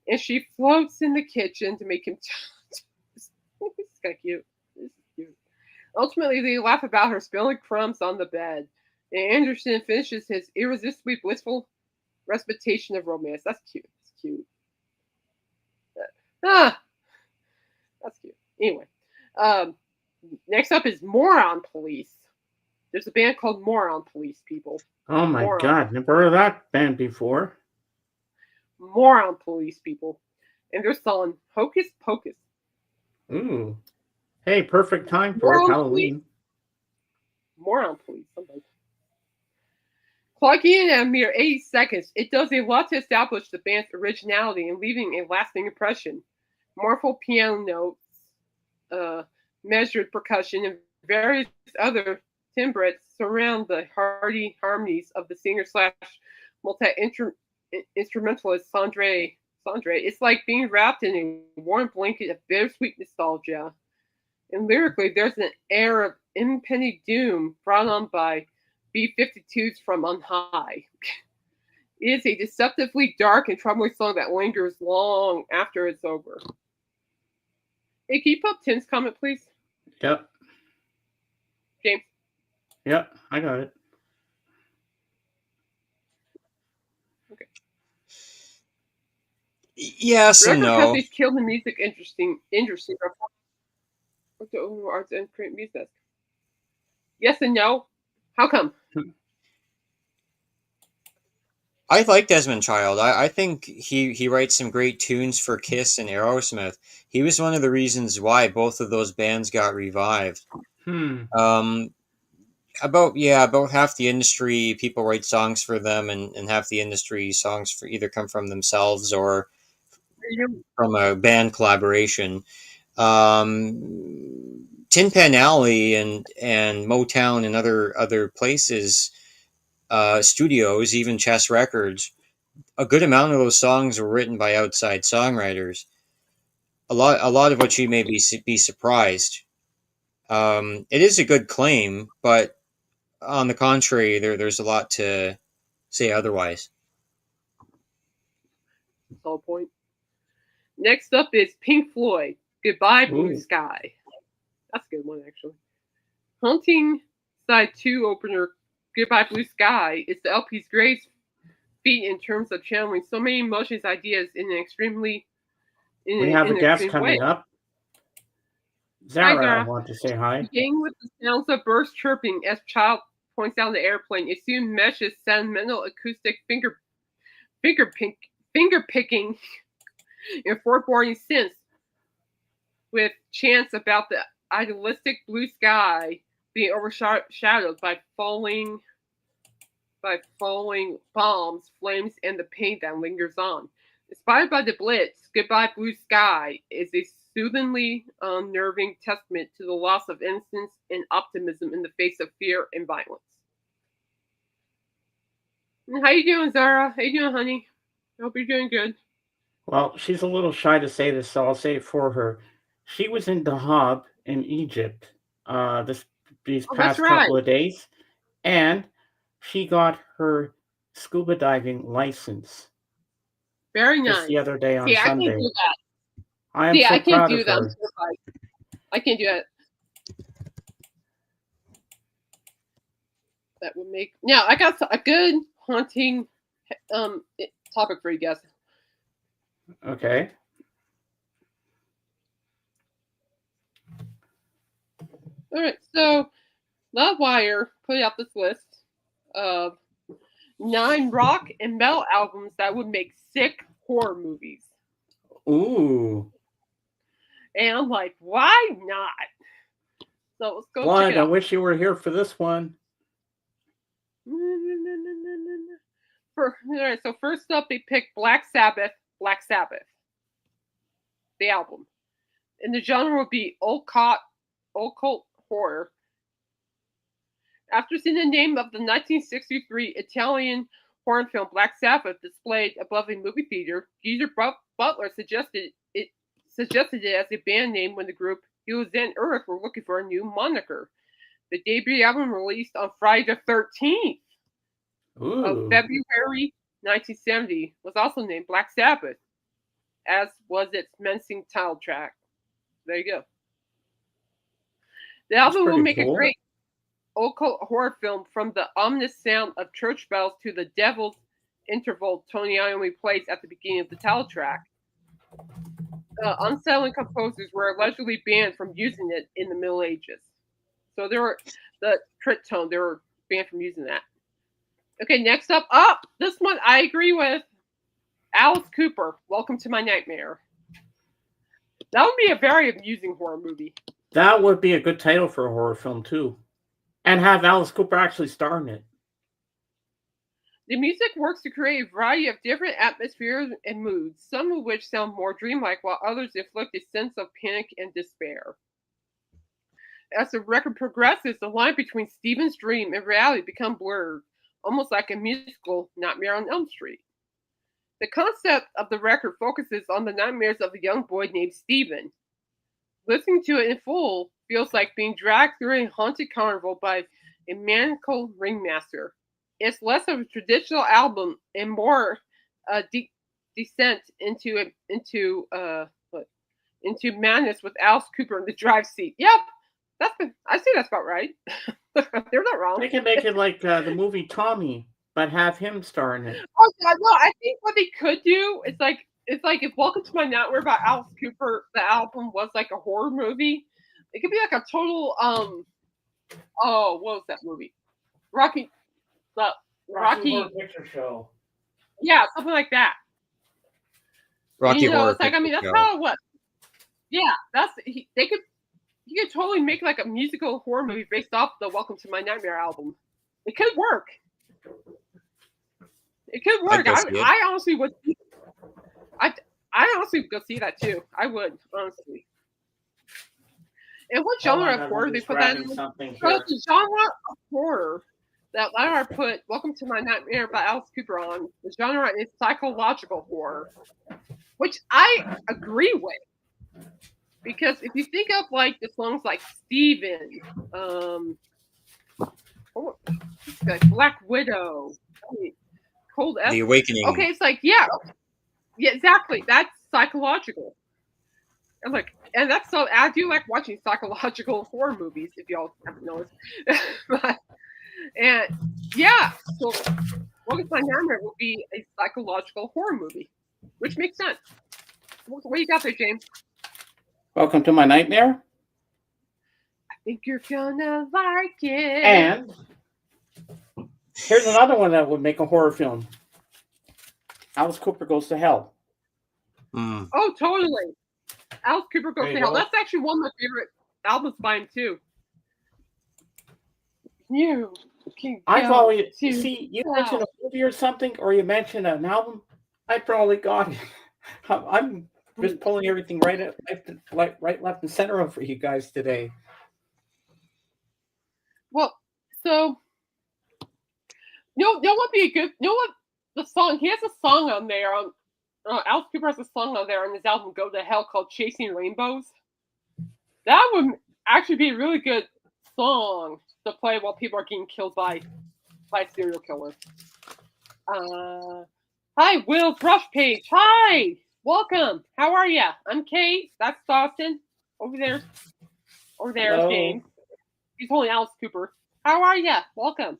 And she floats in the kitchen to make him. It's kind of cute. This is cute. Ultimately, they laugh about her spilling crumbs on the bed. And Anderson finishes his irresistibly blissful recitation of romance. That's cute. That's cute. Ah, that's cute. Anyway, next up is Moron Police. There's a band called Moron Police, people. Oh my Moron. God, never heard of that band before. Moron Police, people. And their song, Hocus Pocus. Ooh. Hey, perfect time for Moron it, Halloween. Police. Moron Police, somebody. Clocking in at a mere 80 seconds, it does a lot to establish the band's originality and leaving a lasting impression. Mournful piano notes, measured percussion, and various other timbres surround the hearty harmonies of the singer/multi-instrumentalist Sandre. It's like being wrapped in a warm blanket of bittersweet nostalgia. And lyrically, there's an air of impending doom brought on by B-52s from on high. It is a deceptively dark and troubling song that lingers long after it's over. Hey, can you put up Tim's comment, please? Yep. James? Yep, I got it. Okay. Yes and Record no. companies killed the music industry. Arts and create music. Yes and no. How come? I like Desmond Child. I think he writes some great tunes for Kiss and Aerosmith. He was one of the reasons why both of those bands got revived. About half the industry people write songs for them, and half the industry songs for either come from themselves or from a band collaboration. Tin Pan Alley and Motown and other places, studios, even Chess Records, a good amount of those songs were written by outside songwriters. A lot of which you may be surprised. It is a good claim, but on the contrary, there's a lot to say otherwise. That's the whole point. Next up is Pink Floyd, Goodbye Blue Sky. That's a good one, actually. Haunting Side 2 opener, Goodbye Blue Sky, is the LP's greatest feat in terms of channeling so many emotions, ideas in an extremely we have a guest coming up. Zara, I want to say hi. Beginning with the sounds of birds chirping as Child points out the airplane, it soon meshes sentimental acoustic finger picking and foreboding synths with chants about the idealistic blue sky being overshadowed by falling bombs, flames, and the pain that lingers on. Inspired by the Blitz, Goodbye Blue Sky is a soothingly unnerving testament to the loss of innocence and optimism in the face of fear and violence. How you doing, Zara? How you doing, honey? I hope you're doing good. Well, she's a little shy to say this, so I'll say it for her. She was in Dahab in Egypt these past couple of days, and she got her scuba diving license. Very nice. Just the other day on Sunday. I can't do that. I am so proud of her. I can't do that. That would make... Now, I got a good haunting topic for you guys. Okay. All right, so Loudwire put out this list of 9 rock and metal albums that would make sick horror movies. Ooh. And I'm like, why not? So let's go check it out. I wish you were here for this one. All right, so first up, they picked Black Sabbath, the album. And the genre would be occult horror. After seeing the name of the 1963 Italian horror film Black Sabbath displayed above a movie theater, Geezer Butler suggested it suggested it as a band name when the group Yunglud and Earth were looking for a new moniker. The debut album released on Friday the 13th of February 1970 was also named Black Sabbath, as was its menacing title track. There you go. The album will make a great occult horror film, from the ominous sound of church bells to the devil's interval Tony Iommi plays at the beginning of the title track. The unsettling composers were allegedly banned from using it in the Middle Ages. So there were the tritone, they were banned from using that. Okay, next up, this one I agree with. Alice Cooper, Welcome to My Nightmare. That would be a very amusing horror movie. That would be a good title for a horror film, too. And have Alice Cooper actually star in it. The music works to create a variety of different atmospheres and moods, some of which sound more dreamlike, while others inflict a sense of panic and despair. As the record progresses, the line between Stephen's dream and reality becomes blurred, almost like a musical Nightmare on Elm Street. The concept of the record focuses on the nightmares of a young boy named Stephen. Listening to it in full feels like being dragged through a haunted carnival by a maniacal ringmaster. It's less of a traditional album and more a descent into madness with Alice Cooper in the driver's seat. Yep, I see that's about right. They're not wrong. They can make it like the movie Tommy, but have him star in it. Oh God, well, I think what they could do is like if Welcome to My Nightmare by Alice Cooper, the album, was like a horror movie. It could be like a total what was that movie? Rocky Horror Picture Show. Yeah, something like that. Rocky Horror. It's like, I mean, that's kind of what. Yeah, he could totally make like a musical horror movie based off the Welcome to My Nightmare album. It could work. It could work. I honestly would. I honestly would go see that too. I would, honestly. And what genre of horror they put that in? The genre of horror that I put Welcome to My Nightmare by Alice Cooper on, the genre is psychological horror, which I agree with. Because if you think of like the songs like Steven, like Black Widow, Cold The Awakening. Okay, it's like, yeah, exactly. That's psychological. And that's so, I do like watching psychological horror movies, if y'all haven't noticed. And yeah, so Welcome to My Nightmare will be a psychological horror movie, which makes sense. What do you got there, James? Welcome to My Nightmare. I think you're gonna like it. And here's another one that would make a horror film. Alice Cooper Goes to Hell. Mm. Oh, totally. Alice Cooper Goes to Hell. That's actually one of my favorite albums by him, too. I've always see you mention a movie or something, or you mention an album. I probably got it. I'm just pulling everything right, left, and center for you guys today. Well, so that would be a good. You know what? The song, he has a song on there. Alice Cooper has a song on there on his album "Go to Hell" called "Chasing Rainbows." That would actually be a really good song to play while people are getting killed by a serial killer. Hi, Will's Rush Page. Hi, welcome. How are ya? I'm Kate. That's Dawson. Over there, Hello. James. He's holding Alice Cooper. How are ya? Welcome.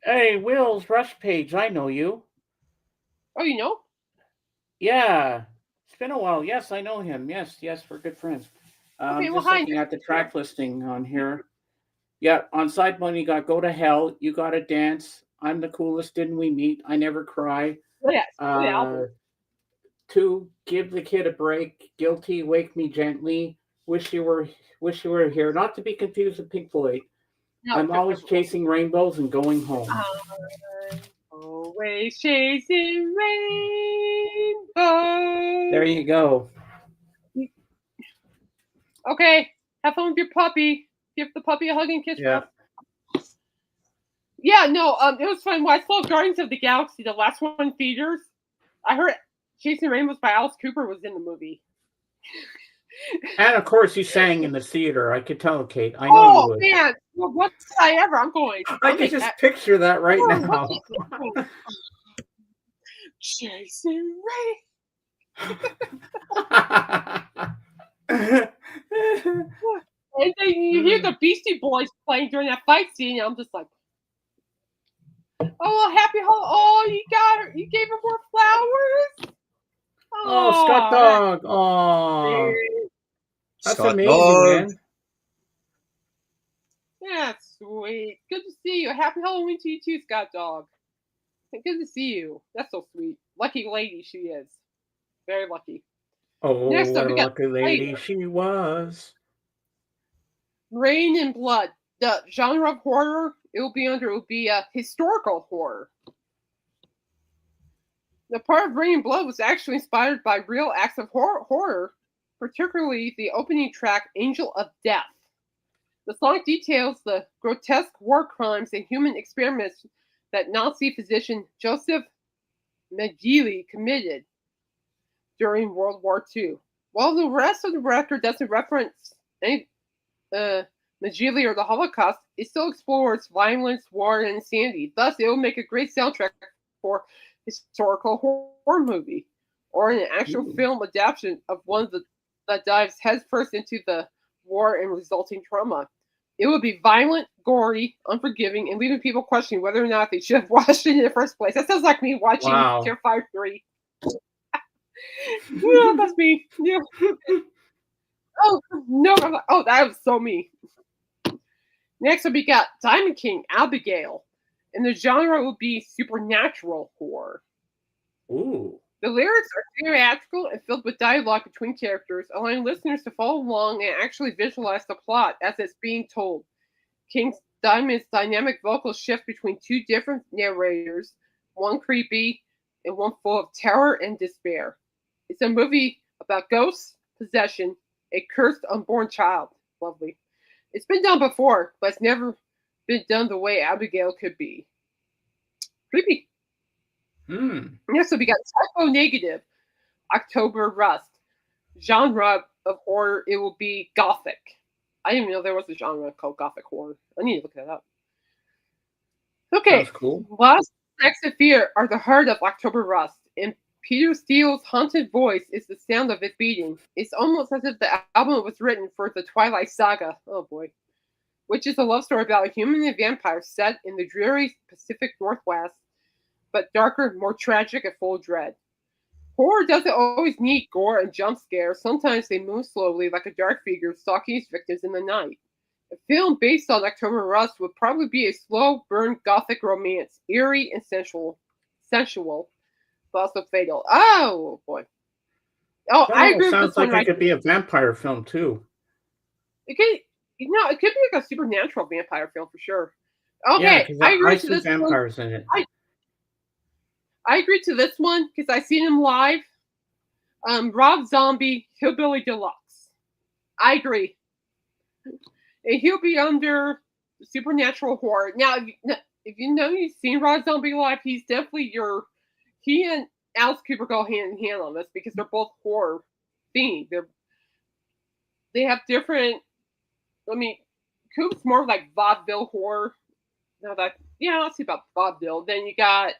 Hey, Will's Rush Page. I know you. Oh, you know? Yeah, it's been a while. Yes, I know him. Yes, we're good friends. Okay, just looking at the track listing on here. Yeah, on side one, you got Go to Hell, You Gotta Dance, I'm the Coolest, Didn't We Meet, I Never Cry. Yes, 2, Give the Kid a Break, Guilty, Wake Me Gently, Wish You Were Here, not to be confused with Pink Floyd. No, I'm always chasing rainbows and going home. I'm always chasing rainbows. There you go. Okay, have fun with your puppy. Give the puppy a hug and kiss. Yeah. Yeah, no, it was fun. When I saw Guardians of the Galaxy, the last one in theaters, I heard Chasing Rainbows by Alice Cooper was in the movie. And of course, you sang in the theater. I could tell, Kate. I know you Oh would. man, well, what did I ever? I'm going. I could just picture that right now. Jason Ray. And then you hear the Beastie Boys playing during that fight scene, and I'm just like, oh, happy holiday! Oh, you got her. You gave her more flowers. Oh, Scott Dog. Oh, that's Scott amazing, Dog. man. That's sweet. Good to see you. Happy Halloween to you too, Scott Dog. Good to see you. That's so sweet. Lucky lady she is. Very lucky. Oh, Next up, what a we got lucky lady she was. Rain and Blood. The genre of horror it will be a historical horror. The part of Rain and Blood was actually inspired by real acts of horror, particularly the opening track "Angel of Death." The song details the grotesque war crimes and human experiments that Nazi physician Joseph Mengele committed during World War II. While the rest of the record doesn't reference any Mengele or the Holocaust, it still explores violence, war, and insanity. Thus, it will make a great soundtrack for historical horror movie or an actual film adaptation of one that dives headfirst into the war and resulting trauma. It would be violent, gory, unforgiving, and leaving people questioning whether or not they should have watched it in the first place. That sounds like me watching Terrifier 3. Yeah, that's me. Yeah. Oh, no. Oh, that was so me. Next up, we got Diamond King, Abigail. And the genre will be supernatural horror. Ooh. The lyrics are theatrical and filled with dialogue between characters, allowing listeners to follow along and actually visualize the plot as it's being told. King Diamond's dynamic vocals shift between two different narrators, one creepy and one full of terror and despair. It's a movie about ghosts, possession, a cursed unborn child. Lovely. It's been done before, but it's never been done the way Abigail could be. Creepy. Yeah, so we got Typo Negative, October Rust. Genre of horror, it will be gothic. I didn't even know there was a genre called gothic horror. I need to look that up. Okay. Sounds cool. Lust, Sex, and Fear are the heart of October Rust, and Peter Steele's haunted voice is the sound of it beating. It's almost as if the album was written for the Twilight Saga. Oh boy. Which is a love story about a human and vampire set in the dreary Pacific Northwest, but darker, more tragic, and full of dread. Horror doesn't always need gore and jump scares. Sometimes they move slowly, like a dark figure stalking its victims in the night. A film based on October Rust would probably be a slow burn gothic romance, eerie and sensual, but also fatal. Oh boy! Oh, I agree with sounds this one. Like it could be a vampire film too. It could, it could be like a supernatural vampire film for sure. Okay, yeah, I agree I to see this vampires one. in it. I agree to this one because I seen him live. Rob Zombie, Hillbilly Deluxe. I agree. And he'll be under supernatural horror. Now, if you've seen Rob Zombie live, he's definitely he and Alice Cooper go hand in hand on this because they're both horror themed. They have different. I mean, Coop's more like vaudeville horror. Now that I'll see about vaudeville. Then you got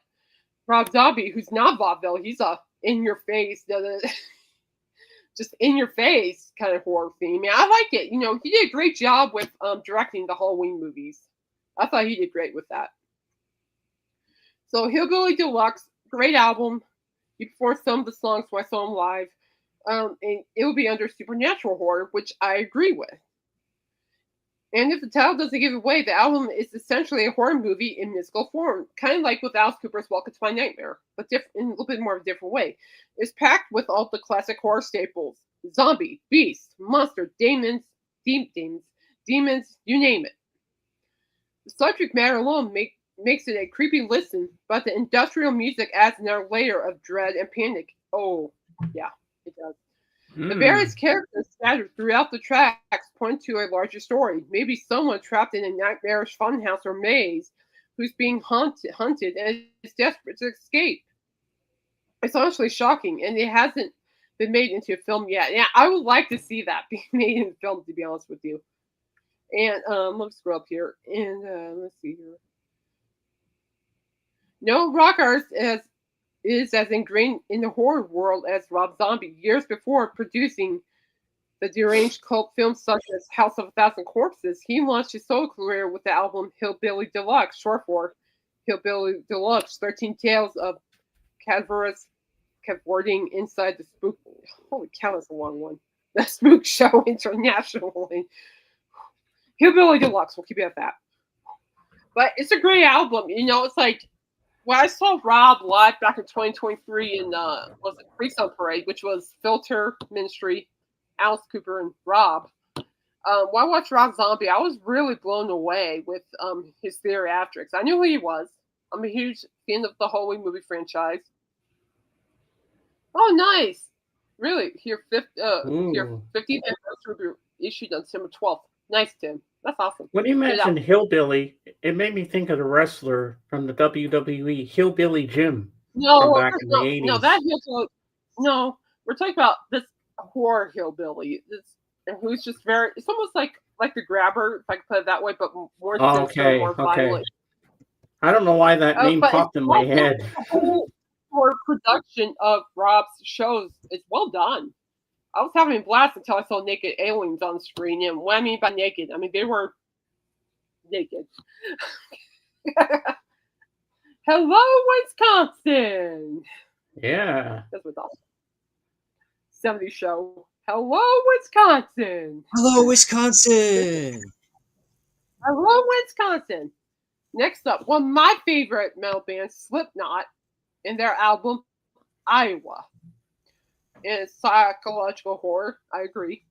Rob Zombie, who's not vaudeville. He's a in your face, just in your face kind of horror theme. I like it. He did a great job with directing the Halloween movies. I thought he did great with that. So Hillbilly Deluxe, great album. He performed some of the songs when I saw him live. And it will be under supernatural horror, which I agree with. And if the title doesn't give it away, the album is essentially a horror movie in musical form, kind of like with Alice Cooper's Welcome to My Nightmare, but in a little bit more of a different way. It's packed with all the classic horror staples: zombie, beast, monster, demons, you name it. The subject matter alone makes it a creepy listen, but the industrial music adds another layer of dread and panic. Oh, yeah, it does. The various characters scattered throughout the tracks point to a larger story. Maybe someone trapped in a nightmarish funhouse or maze who's being hunted and is desperate to escape. It's honestly shocking, and it hasn't been made into a film yet. Yeah, I would like to see that be made into film, to be honest with you. And let's scroll up here. And let's see here. No rock artist is as ingrained in the horror world as Rob Zombie. Years before producing the deranged cult films such as House of a Thousand Corpses, he launched his solo career with the album Hillbilly Deluxe, short for Hillbilly Deluxe, 13 Tales of Cadaverous Cavorting Inside the Spook. Holy cow, that's a long one. The Spook Show internationally. Hillbilly Deluxe, we'll keep it at that. But it's a great album. It's like, when I saw Rob live back in 2023 in was it Freestyle Parade, which was Filter, Ministry, Alice Cooper, and Rob. When I watched Rob Zombie, I was really blown away with his theatrics. I knew who he was. I'm a huge fan of the Halloween movie franchise. Oh, nice! Really, here 50th anniversary issued on December 12th. Nice, Tim. That's awesome. When you mentioned Hillbilly, it made me think of the wrestler from the WWE, Hillbilly Jim. No, from back in the 80s. No, that Hillbilly. No, we're talking about this horror Hillbilly. Who's just very. It's almost like the Grabber, if I could put it that way, but more sinister, more violent. I don't know why that name popped in my head. The whole production of Rob's shows is well done. I was having a blast until I saw naked aliens on the screen. And what I mean by naked, I mean they were naked. Hello, Wisconsin. Yeah. That's what's awesome. 70s show. Hello, Wisconsin. Hello, Wisconsin. Hello, Wisconsin. Next up, one of my favorite metal bands, Slipknot, and their album, Iowa. And psychological horror, I agree.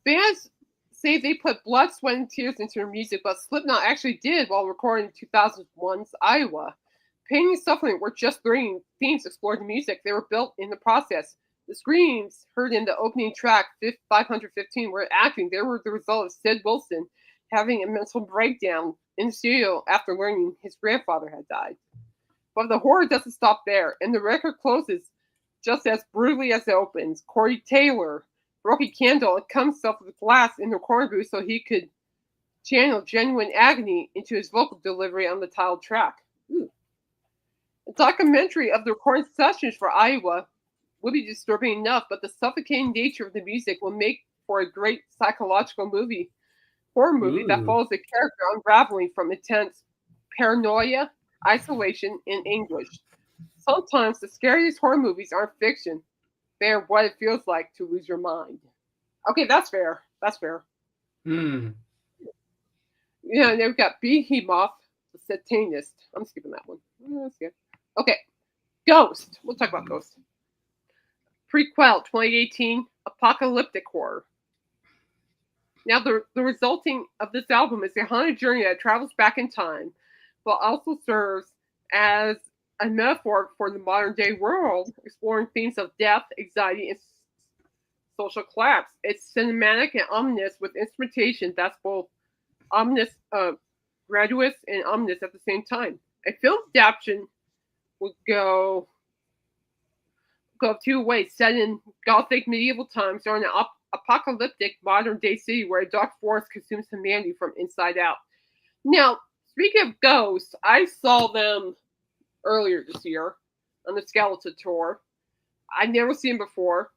Bands say they put blood, sweat, and tears into their music, but Slipknot actually did while recording 2001's Iowa. Pain and suffering were just three themes explored in music. They were built in the process. The screams heard in the opening track, 515, were acting. They were the result of Sid Wilson having a mental breakdown in the studio after learning his grandfather had died. But the horror doesn't stop there, and the record closes just as brutally as it opens. Corey Taylor broke a candle and cut himself with glass in the recording booth so he could channel genuine agony into his vocal delivery on the title track. Ooh. A documentary of the recording sessions for Iowa would be disturbing enough, but the suffocating nature of the music will make for a great psychological horror movie that follows the character unraveling from intense paranoia, isolation, and anguish. Sometimes the scariest horror movies aren't fiction. They're what it feels like to lose your mind. Okay, that's fair. That's fair. Hmm. Yeah, and then we've got Behemoth, the Satanist. I'm skipping that one. That's good. Okay, Ghost. We'll talk about Ghost. Prequel, 2018, apocalyptic horror. Now, the resulting of this album is a haunted journey that travels back in time, but also serves as a metaphor for the modern-day world, exploring themes of death, anxiety, and social collapse. It's cinematic and ominous with instrumentation that's both ominous, gratuitous, and ominous at the same time. A film adaptation would go two ways, set in Gothic medieval times or in an apocalyptic modern-day city where a dark force consumes humanity from inside out. Now, speaking of ghosts, I saw them earlier this year on the Skeleton tour. I've never seen them before.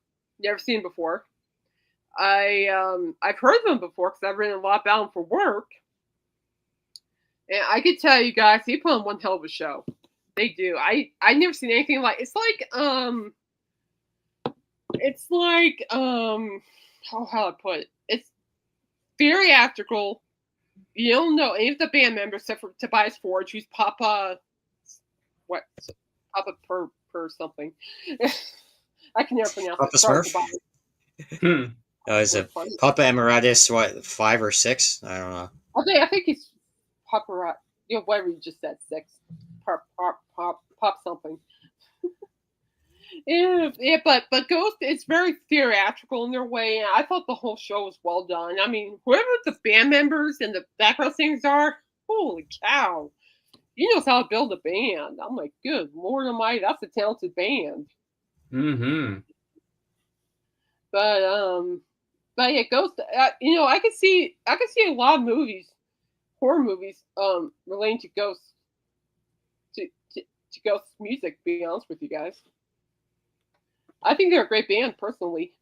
I've heard of them before because I've written a lot about them for work. And I can tell you guys, they put on one hell of a show. They do. I never seen anything like it's like how I put it. It's theatrical. You don't know any of the band members except for Tobias Forge, who's Papa per something. I can never pronounce Papa it. Smurf? Oh, is it Papa Emeritus, 5 or 6? I don't know. I think he's Papa, whatever you just said, 6. Pop something. Yeah, but Ghost is very theatrical in their way, and I thought the whole show was well done. I mean, whoever the band members and the background singers are, holy cow. He knows how to build a band. I'm like, good Lord Almighty, that's a talented band. Mm-hmm. But yeah, Ghost. I could see a lot of movies, horror movies, relating to ghosts, to ghost music. To be honest with you guys, I think they're a great band personally.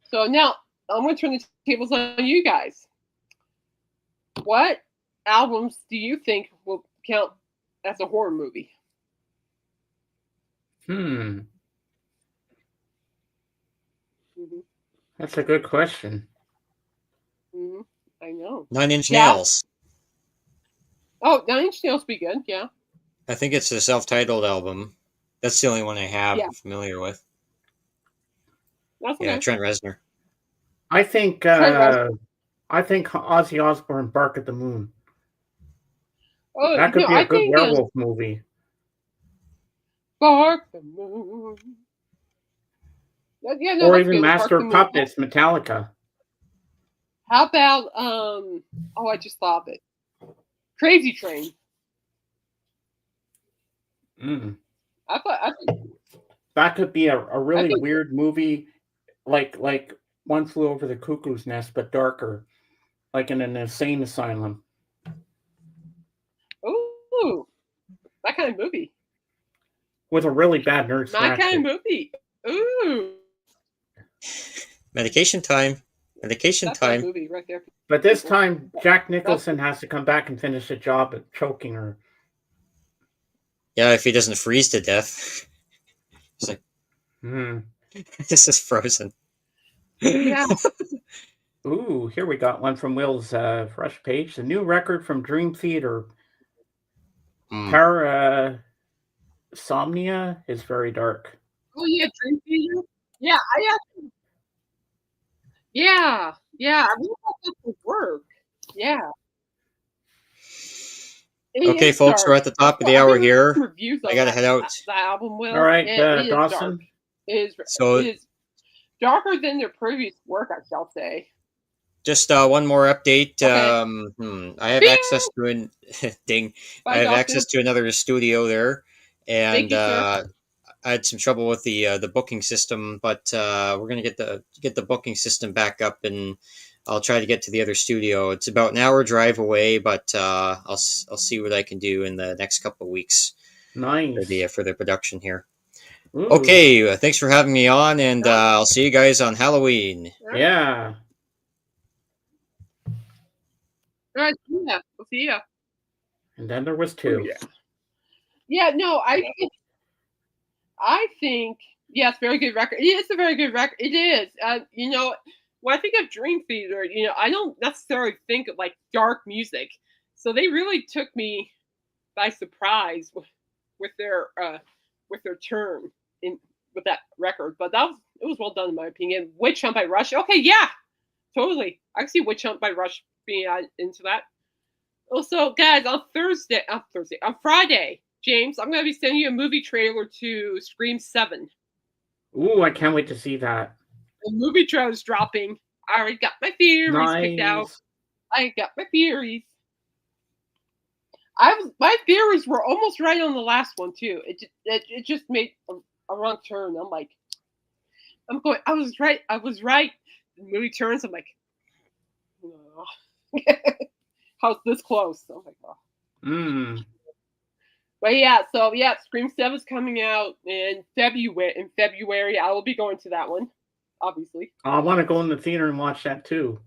So now I'm going to turn the tables on you guys. What albums do you think will count as a horror movie? Hmm. Mm-hmm. That's a good question. Mm-hmm. I know. 9 Inch Yeah. Nails. Oh, 9 Inch Nails be good. Yeah. I think it's a self-titled album. That's the only one I have Yeah. I'm familiar with. That's Yeah, okay. Trent Reznor. I think Ozzy Osbourne, Bark at the Moon. Oh, That could be a I good think werewolf movie. Bark the Moon. Yeah, no, Or that's even good. Bark Master the of Moon. Puppets, Metallica. How about Oh, I just thought of it. Crazy Train. Mm. I think That could be a really think- weird movie, like One Flew Over the Cuckoo's Nest, but darker, like in an insane asylum. Ooh, that kind of movie. With a really bad nerd My slash. kind of movie. Ooh, Medication time. Medication that's my time. movie right there. But this time, Jack Nicholson has to come back and finish the job of choking her. Yeah, if he doesn't freeze to death. He's like, this is frozen. Yeah. Ooh, here we got one from Will's fresh page. The new record from Dream Theater. Parasomnia is very dark. Oh yeah, Dream Theater. Yeah, yeah. I really thought that would work. Yeah. Okay, folks, we're at the top of the hour here. I gotta head out. The album will. All right, it Dawson. It is darker than their previous work, I shall say. Just one more update. Okay. I have Bing! access to an ding. Bye, I have Dawson. access to another studio there, and Thank you, sir. I had some trouble with the booking system, but we're gonna get the booking system back up, and I'll try to get to the other studio. It's about an hour drive away, but I'll see what I can do in the next couple of weeks. Nice for the production here. Ooh. Okay, thanks for having me on, and I'll see you guys on Halloween. Yeah. All right, yeah, we'll see ya. And then there was two. Oh, yeah. Yeah, no, I think yes, very good record. It is a very good record. It is. When I think of Dream Theater, I don't necessarily think of like dark music. So they really took me by surprise with their turn with that record. But it was well done in my opinion. Witch Hunt by Rush. Okay, yeah, totally. I can see Witch Hunt by Rush being into that. Also, guys, on Friday, James, I'm going to be sending you a movie trailer to Scream 7. Ooh, I can't wait to see that. The movie trailer's dropping. I already got my theories picked out. I got my theories. My theories were almost right on the last one too. It just made a wrong turn. I was right. The movie turns. I'm like, oh. How's this close? Oh my god. But yeah, Scream 7 is coming out in February. I will be going to that one, obviously. I want to go in the theater and watch that too.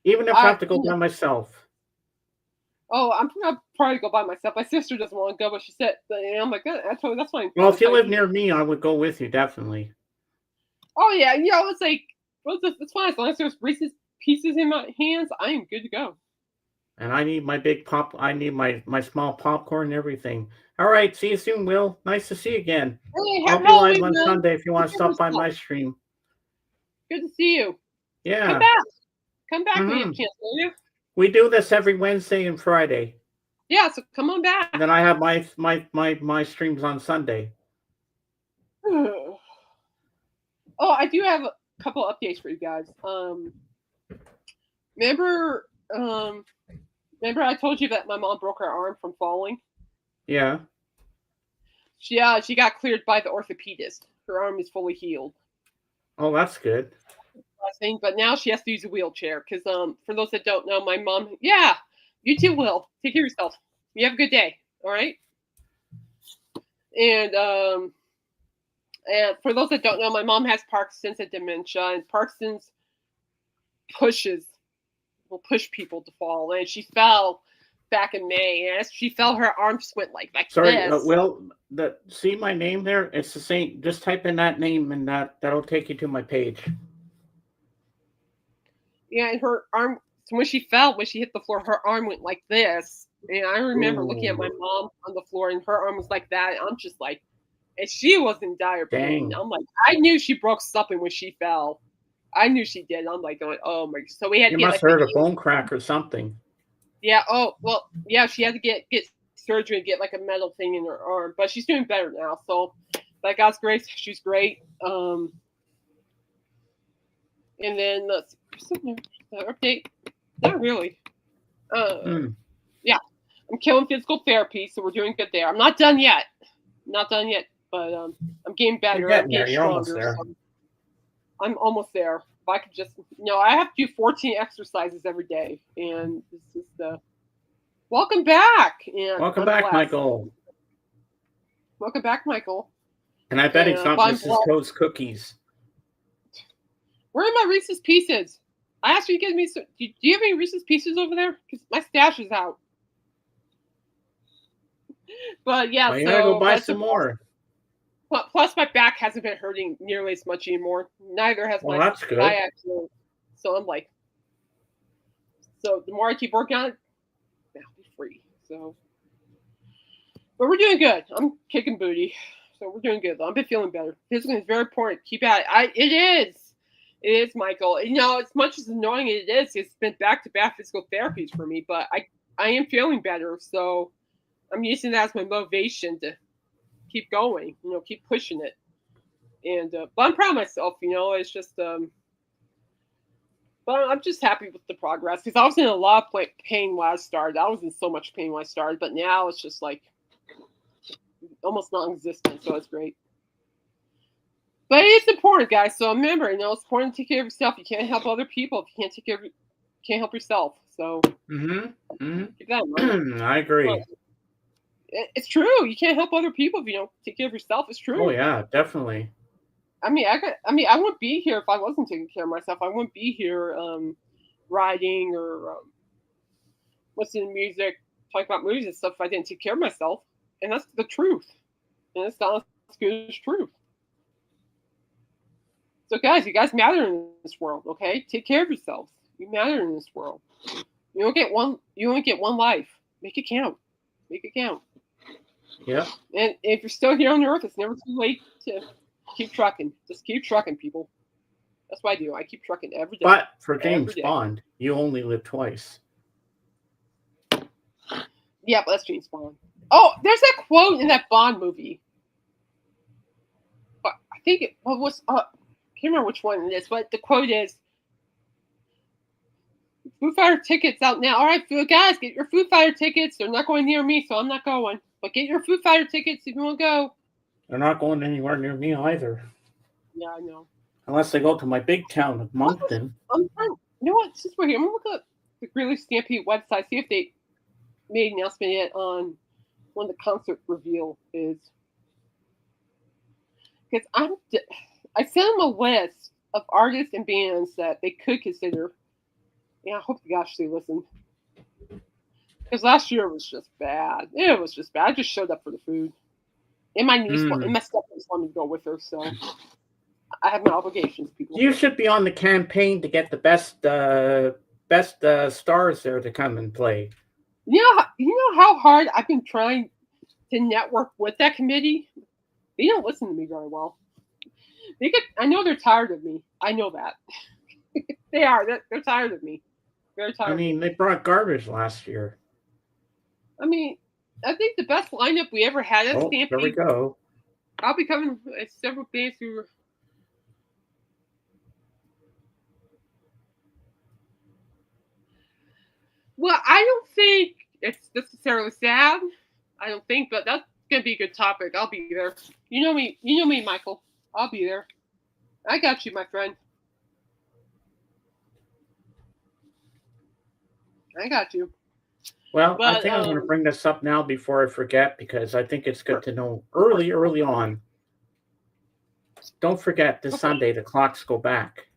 Even if I have to go by myself. Oh, I'm gonna probably go by myself. My sister doesn't want to go, but she said, "I'm like, that's fine." Well, if you live near me, I would go with you definitely. Oh yeah, it's like, it's fine as long as there's Reese's Pieces in my hands. I am good to go. And I need my big pop. I need my small popcorn and everything. All right, see you soon, Will. Nice to see you again. Hey, I'll be live on Sunday if you want to stop by my stream. Good to see you. Yeah. Come back when you have a chance, will you? We do this every Wednesday and Friday. Yeah, so come on back. And then I have my streams on Sunday. Oh, I do have a couple updates for you guys. Remember I told you that my mom broke her arm from falling? Yeah. She got cleared by the orthopedist. Her arm is fully healed. Oh, that's good. Thing, but now she has to use a wheelchair because for those that don't know, my mom. Yeah, you too, Will. Take care of yourself. You have a good day. All right. And for those that don't know, my mom has Parkinson's and dementia, and Parkinson's will push people to fall. And she fell back in May, and as she fell, her arm just went like Sorry, this. Will, see my name there? It's the same. Just type in that name, and that'll take you to my page. Yeah, and her arm. So when she fell, when she hit the floor, her arm went like this. And I remember looking at my mom on the floor, and her arm was like that. And I'm just like, and she was in dire pain. Dang. I'm like, I knew she broke something when she fell. I knew she did. I'm like going, oh my. So we had to You get must like heard a bone crack or something. Yeah. Oh well. Yeah. She had to get surgery and get like a metal thing in her arm, but she's doing better now. So, by God's grace, she's great. And then update. Not really. Yeah. I'm killing physical therapy, so we're doing good there. I'm not done yet. Not done yet, but I'm getting better. You're getting I'm getting there. You're almost stronger. there. So I'm almost there. If I could just, I have to do 14 exercises every day, and it's just welcome back. And welcome back, Michael. Welcome back, Michael. And I bet it's not Mrs. Toad's cookies. Where are my Reese's Pieces? I asked you to give me some. Do you have any Reese's Pieces over there? Because my stash is out. But yeah, well, you gotta go buy some more. Plus, my back hasn't been hurting nearly as much anymore. Neither has my that's good. actually. So I'm like, so the more I keep working on it, I'll be free. So, but we're doing good. I'm kicking booty, so we're doing good. I've been feeling better. Physically is very important. Keep at it. It is, Michael. As much as annoying it is, it's been back-to-back physical therapies for me. But I am feeling better, so I'm using that as my motivation to keep going, keep pushing it. And but I'm proud of myself, it's just but I'm just happy with the progress because I was in a lot of pain when I started. I was in so much pain when I started, but now it's just like almost non-existent, so it's great. But it's important, guys. So remember, it's important to take care of yourself. You can't help other people if you can't help yourself. So keep that in mind. I agree. But it's true. You can't help other people if you don't take care of yourself. It's true. Oh yeah, definitely. I wouldn't be here if I wasn't taking care of myself. I wouldn't be here writing or listening to music, talking about movies and stuff if I didn't take care of myself. And that's the truth. And it's not as good as truth. So guys, you guys matter in this world, okay? Take care of yourselves. You matter in this world. You only get one life. Make it count. Make it count. Yeah. And if you're still here on Earth, it's never too late to keep trucking. Just keep trucking, people. That's what I do. I keep trucking every day. But for James Bond, you only live twice. Yeah, but that's James Bond. Oh, there's that quote in that Bond movie. I think it was. I can't remember which one it is, but the quote is, "Foo Fighter tickets out now. All right, guys, get your Foo Fighter tickets. They're not going near me, so I'm not going. But get your Foo Fighter tickets if you want to go." They're not going anywhere near me either. Yeah, I know. Unless they go to my big town of Moncton. You know what? Since we're here, I'm going to look up the Greeley Stampede website, see if they made an announcement yet on when the concert reveal is. Because I sent them a list of artists and bands that they could consider. Yeah, I hope they actually listen. Because last year was just bad. It was just bad. I just showed up for the food. And my niece and my stepmother wanted to go with her, so I have my obligations, people. You should be on the campaign to get the best stars there to come and play. You know how hard I've been trying to network with that committee? They don't listen to me very well. I know they're tired of me. I know that. They are. They're tired of me. Very tired. I mean, they brought garbage last year. I mean, I think the best lineup we ever had at Stampede. There we go. I'll be coming several bands who. Well, I don't think it's necessarily sad. I don't think, but that's gonna be a good topic. I'll be there. You know me. You know me, Michael. I'll be there. I got you, my friend. I got you. Well, I But think I'm going to bring this up now before I forget, because I think it's good to know early on. Don't forget this Sunday the clocks go back.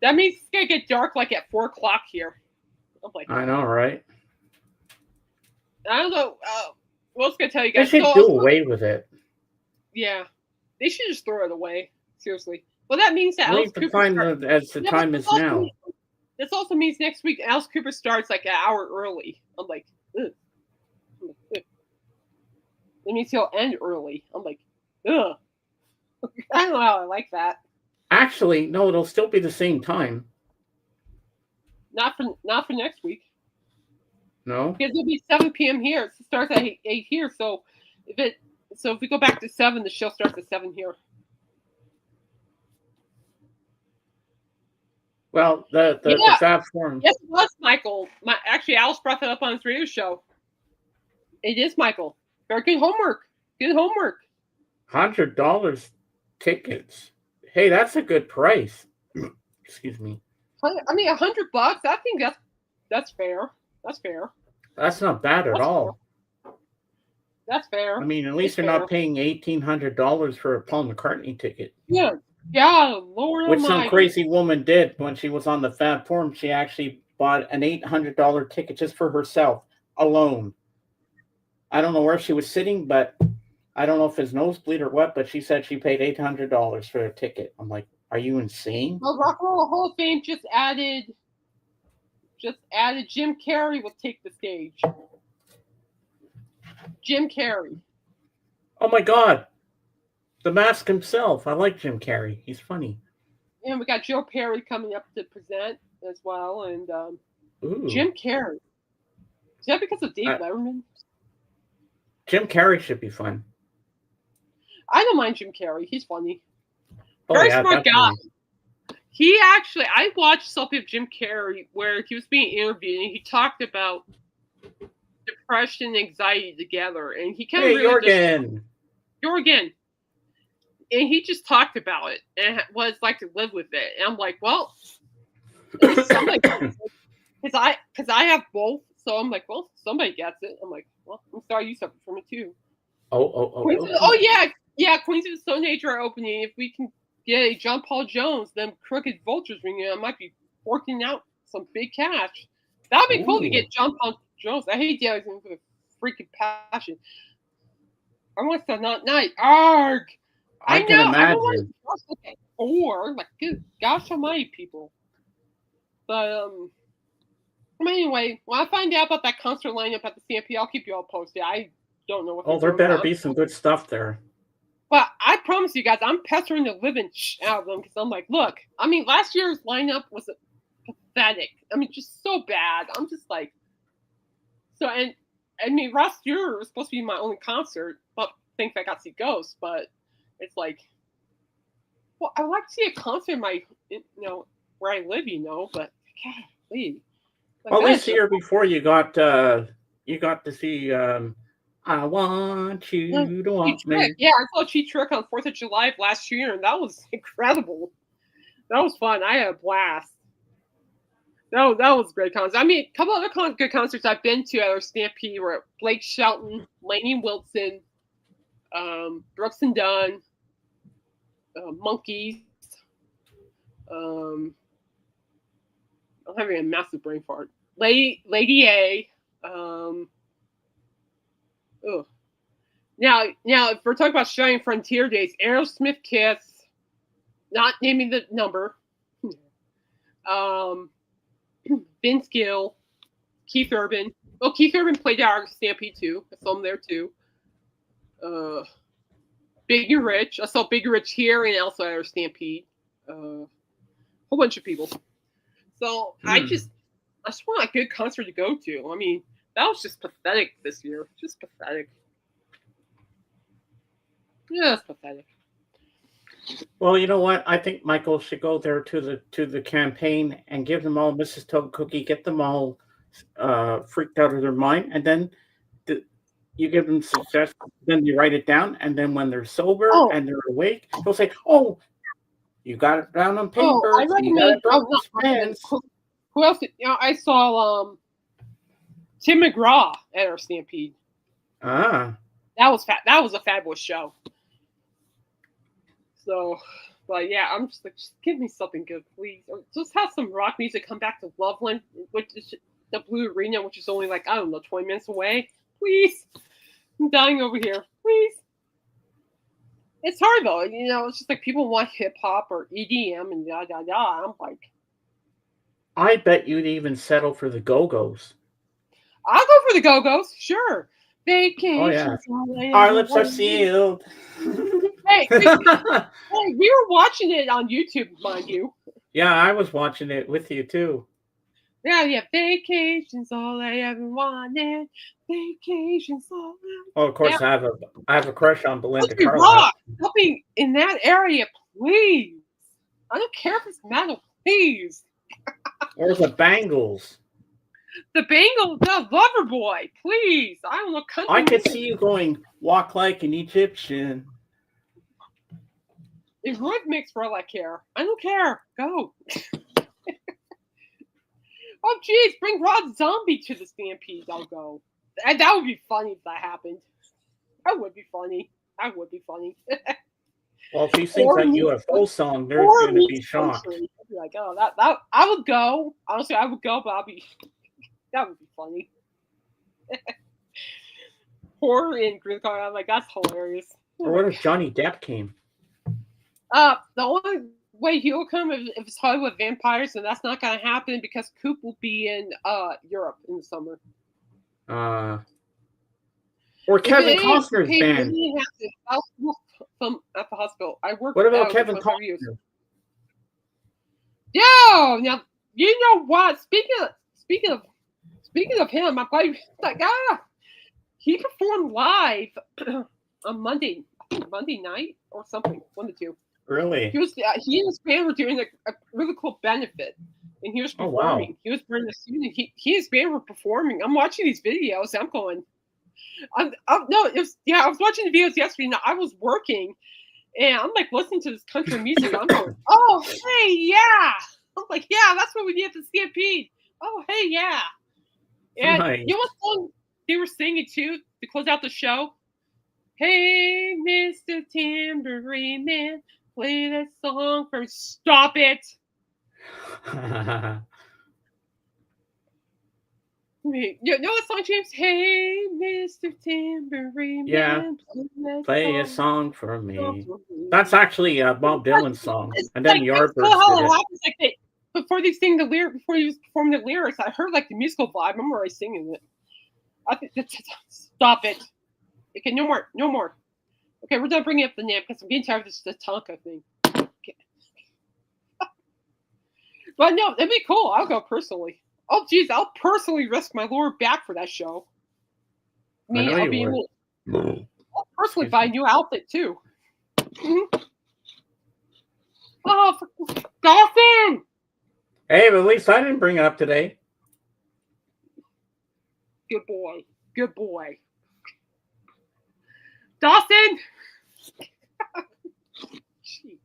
that means it's gonna get dark like at 4 o'clock here. I'm like, I know, right? I don't know. What else can I tell you They guys? should do away with it. Yeah, they should just throw it away. Seriously. Well, that means that Alice Cooper as the time is now. This also means next week Alice Cooper starts like an hour early. I'm like, ugh. That means he'll end early. I'm like, ugh. I don't know how I like that. Actually, no, it'll still be the same time. Not for next week. No, because it'll be 7 p.m. here. It starts at 8 here. So if we go back to 7, the show starts at 7 here. Well, the Fab Forum. Yes, it was Michael. Actually, Alice brought that up on his radio show. It is Michael. Very good homework. Good homework. $100 tickets. Hey, that's a good price. Excuse me. I mean, $100. I think that's fair. That's fair. That's not bad at all. That's fair. I mean, at least you're not paying $1,800 for a Paul McCartney ticket. Yeah, Lord Which Almighty. some crazy woman did when she was on the Fab Forum. She actually bought an $800 ticket just for herself, alone. I don't know where she was sitting, but I don't know if it's nosebleed or what, but she said she paid $800 for a ticket. I'm like, are you insane? Well, Rock and Roll Hall of Fame just added Jim Carrey will take the stage. Jim Carrey. Oh my God. The Mask himself. I like Jim Carrey. He's funny. And we got Joe Perry coming up to present as well. And Ooh. Jim Carrey. Is that because of Dave Letterman? Jim Carrey should be fun. I don't mind Jim Carrey. He's funny. Oh, Very yeah, smart definitely. guy. I watched something of Jim Carrey where he was being interviewed and he talked about depression and anxiety together. And he kind of Jorgen. And he just talked about it and what it's like to live with it. And I'm like, well, because I have both. So I'm like, well, somebody gets it. I'm like, well, I'm sorry you suffered from it too. Queens of the Stone Age are opening. If we can get a John Paul Jones, them Crooked Vultures ringing, I might be forking out some big cash. That would be cool to get John Paul Jones. I hate dancing with a freaking passion. I want to not night. Arg! I can imagine. Or like, good gosh almighty, people. But anyway, when I find out about that concert lineup at the CMP, I'll keep you all posted. I don't know what. Oh, there better be some good stuff there. But I promise you guys, I'm pestering the living out of them because I'm like, look, I mean, last year's lineup was pathetic. I mean, just so bad. I'm just like, so, and I mean, last year was supposed to be my only concert, but thanks I got to see Ghost, but it's like, well, I like to see a concert in my, where I live, but golly. Well, this year before you got to see I Want You to Want Me. Yeah, I saw Cheat Trick on 4th of July of last year, and that was incredible. That was fun. I had a blast. That was a great concert. I mean, a couple other good concerts I've been to at our Stampede were Blake Shelton, Lainey Wilson, Brooks and Dunn, Monkeys. I'm having a massive brain fart. Lady A. Now, if we're talking about Shining Frontier days, Aerosmith, Kiss, not naming the number. Vince Gill, Keith Urban. Oh, Keith Urban played our Stampede too. I saw him there too. Big and Rich. I saw Big and Rich here and also at our Stampede. Whole bunch of people. So I just want a good concert to go to. I mean, that was just pathetic this year. Just pathetic. Yeah, it's pathetic. Well, you know what? I think Michael should go there to the campaign and give them all Mrs. Toad cookie, get them all freaked out of their mind, and then you give them suggestions. Then you write it down, and then when they're sober and they're awake, they'll say, "Oh, you got it down on paper. I recommend. Who else? I saw Tim McGraw at our Stampede. Ah, that was a fabulous show. So, but yeah, I'm just like, just give me something good, please. Or just have some rock music. Come back to Loveland, which is the Blue Arena, which is only like, I don't know, 20 minutes away. Please, I'm dying over here. Please. It's hard though, it's just like people want hip hop or EDM and da da da. I'm like, I bet you'd even settle for the Go-Go's. I'll go for the Go-Go's, sure. Vacations. Oh yeah. Our lips are sealed. Hey, we were watching it on YouTube, mind you. Yeah, I was watching it with you too. Yeah, vacations, all I ever wanted. Vacations, all Oh, of course, I have a crush on Belinda Carlisle. Rock, helping in that area, please. I don't care if it's metal, please. Or the Bangles. The Bangles, the Loverboy, please. I don't know. I could see you going, walk like an Egyptian. It's rhythmics for all I care. I don't care. Go. Oh, geez, bring Rob Zombie to the Stampede. I'll go. And that would be funny if that happened. That would be funny. Well, if he sings that UFO song, they're going to be shocked. I'd be like, oh, that I would go. Honestly, I would go, but that would be funny. Horror in Green Card, I'm like, that's hilarious. Or what if Johnny Depp came? The only way he'll come if it's Hollywood Vampires, and that's not going to happen because Coop will be in Europe in the summer. Or Kevin Costner's band. From at the hospital. What about Kevin Costner? Yo, now you know what? Speaking of him, I'm glad he performed live on Monday night or something. One of the two. Really? He and his band were doing a really cool benefit, and he was performing. Oh, wow. He was wearing the suit, and he and his band were performing. I'm watching these videos. And I'm going. I was watching the videos yesterday. Now I was working, and I'm like listening to this country music. I'm going, oh hey yeah. I'm like, yeah, that's what we need at the Stampede. Oh hey yeah. And nice. You know what song they were singing too to close out the show? Hey, Mr. Tambourine Man, play that song for Stop It. You know what song, James? Hey, Mr. Tambourine Man, play a song for me. That's actually a Bob Dylan song. And then Yardbirds did it. Before they sing the lyric, before he was performing the lyrics, I heard like the musical vibe. I remember I singing it. I think stop it. Okay, no more. Okay, we're done bringing up the name because I'm getting tired of this Tatanka thing. Okay. But no, that'd be cool. I'll go personally. Oh, geez, I'll personally risk my lower back for that show. I'll personally buy a new outfit too. Mm-hmm. Oh, Dawson! Hey, but at least I didn't bring it up today. Good boy. Dawson! Jeez.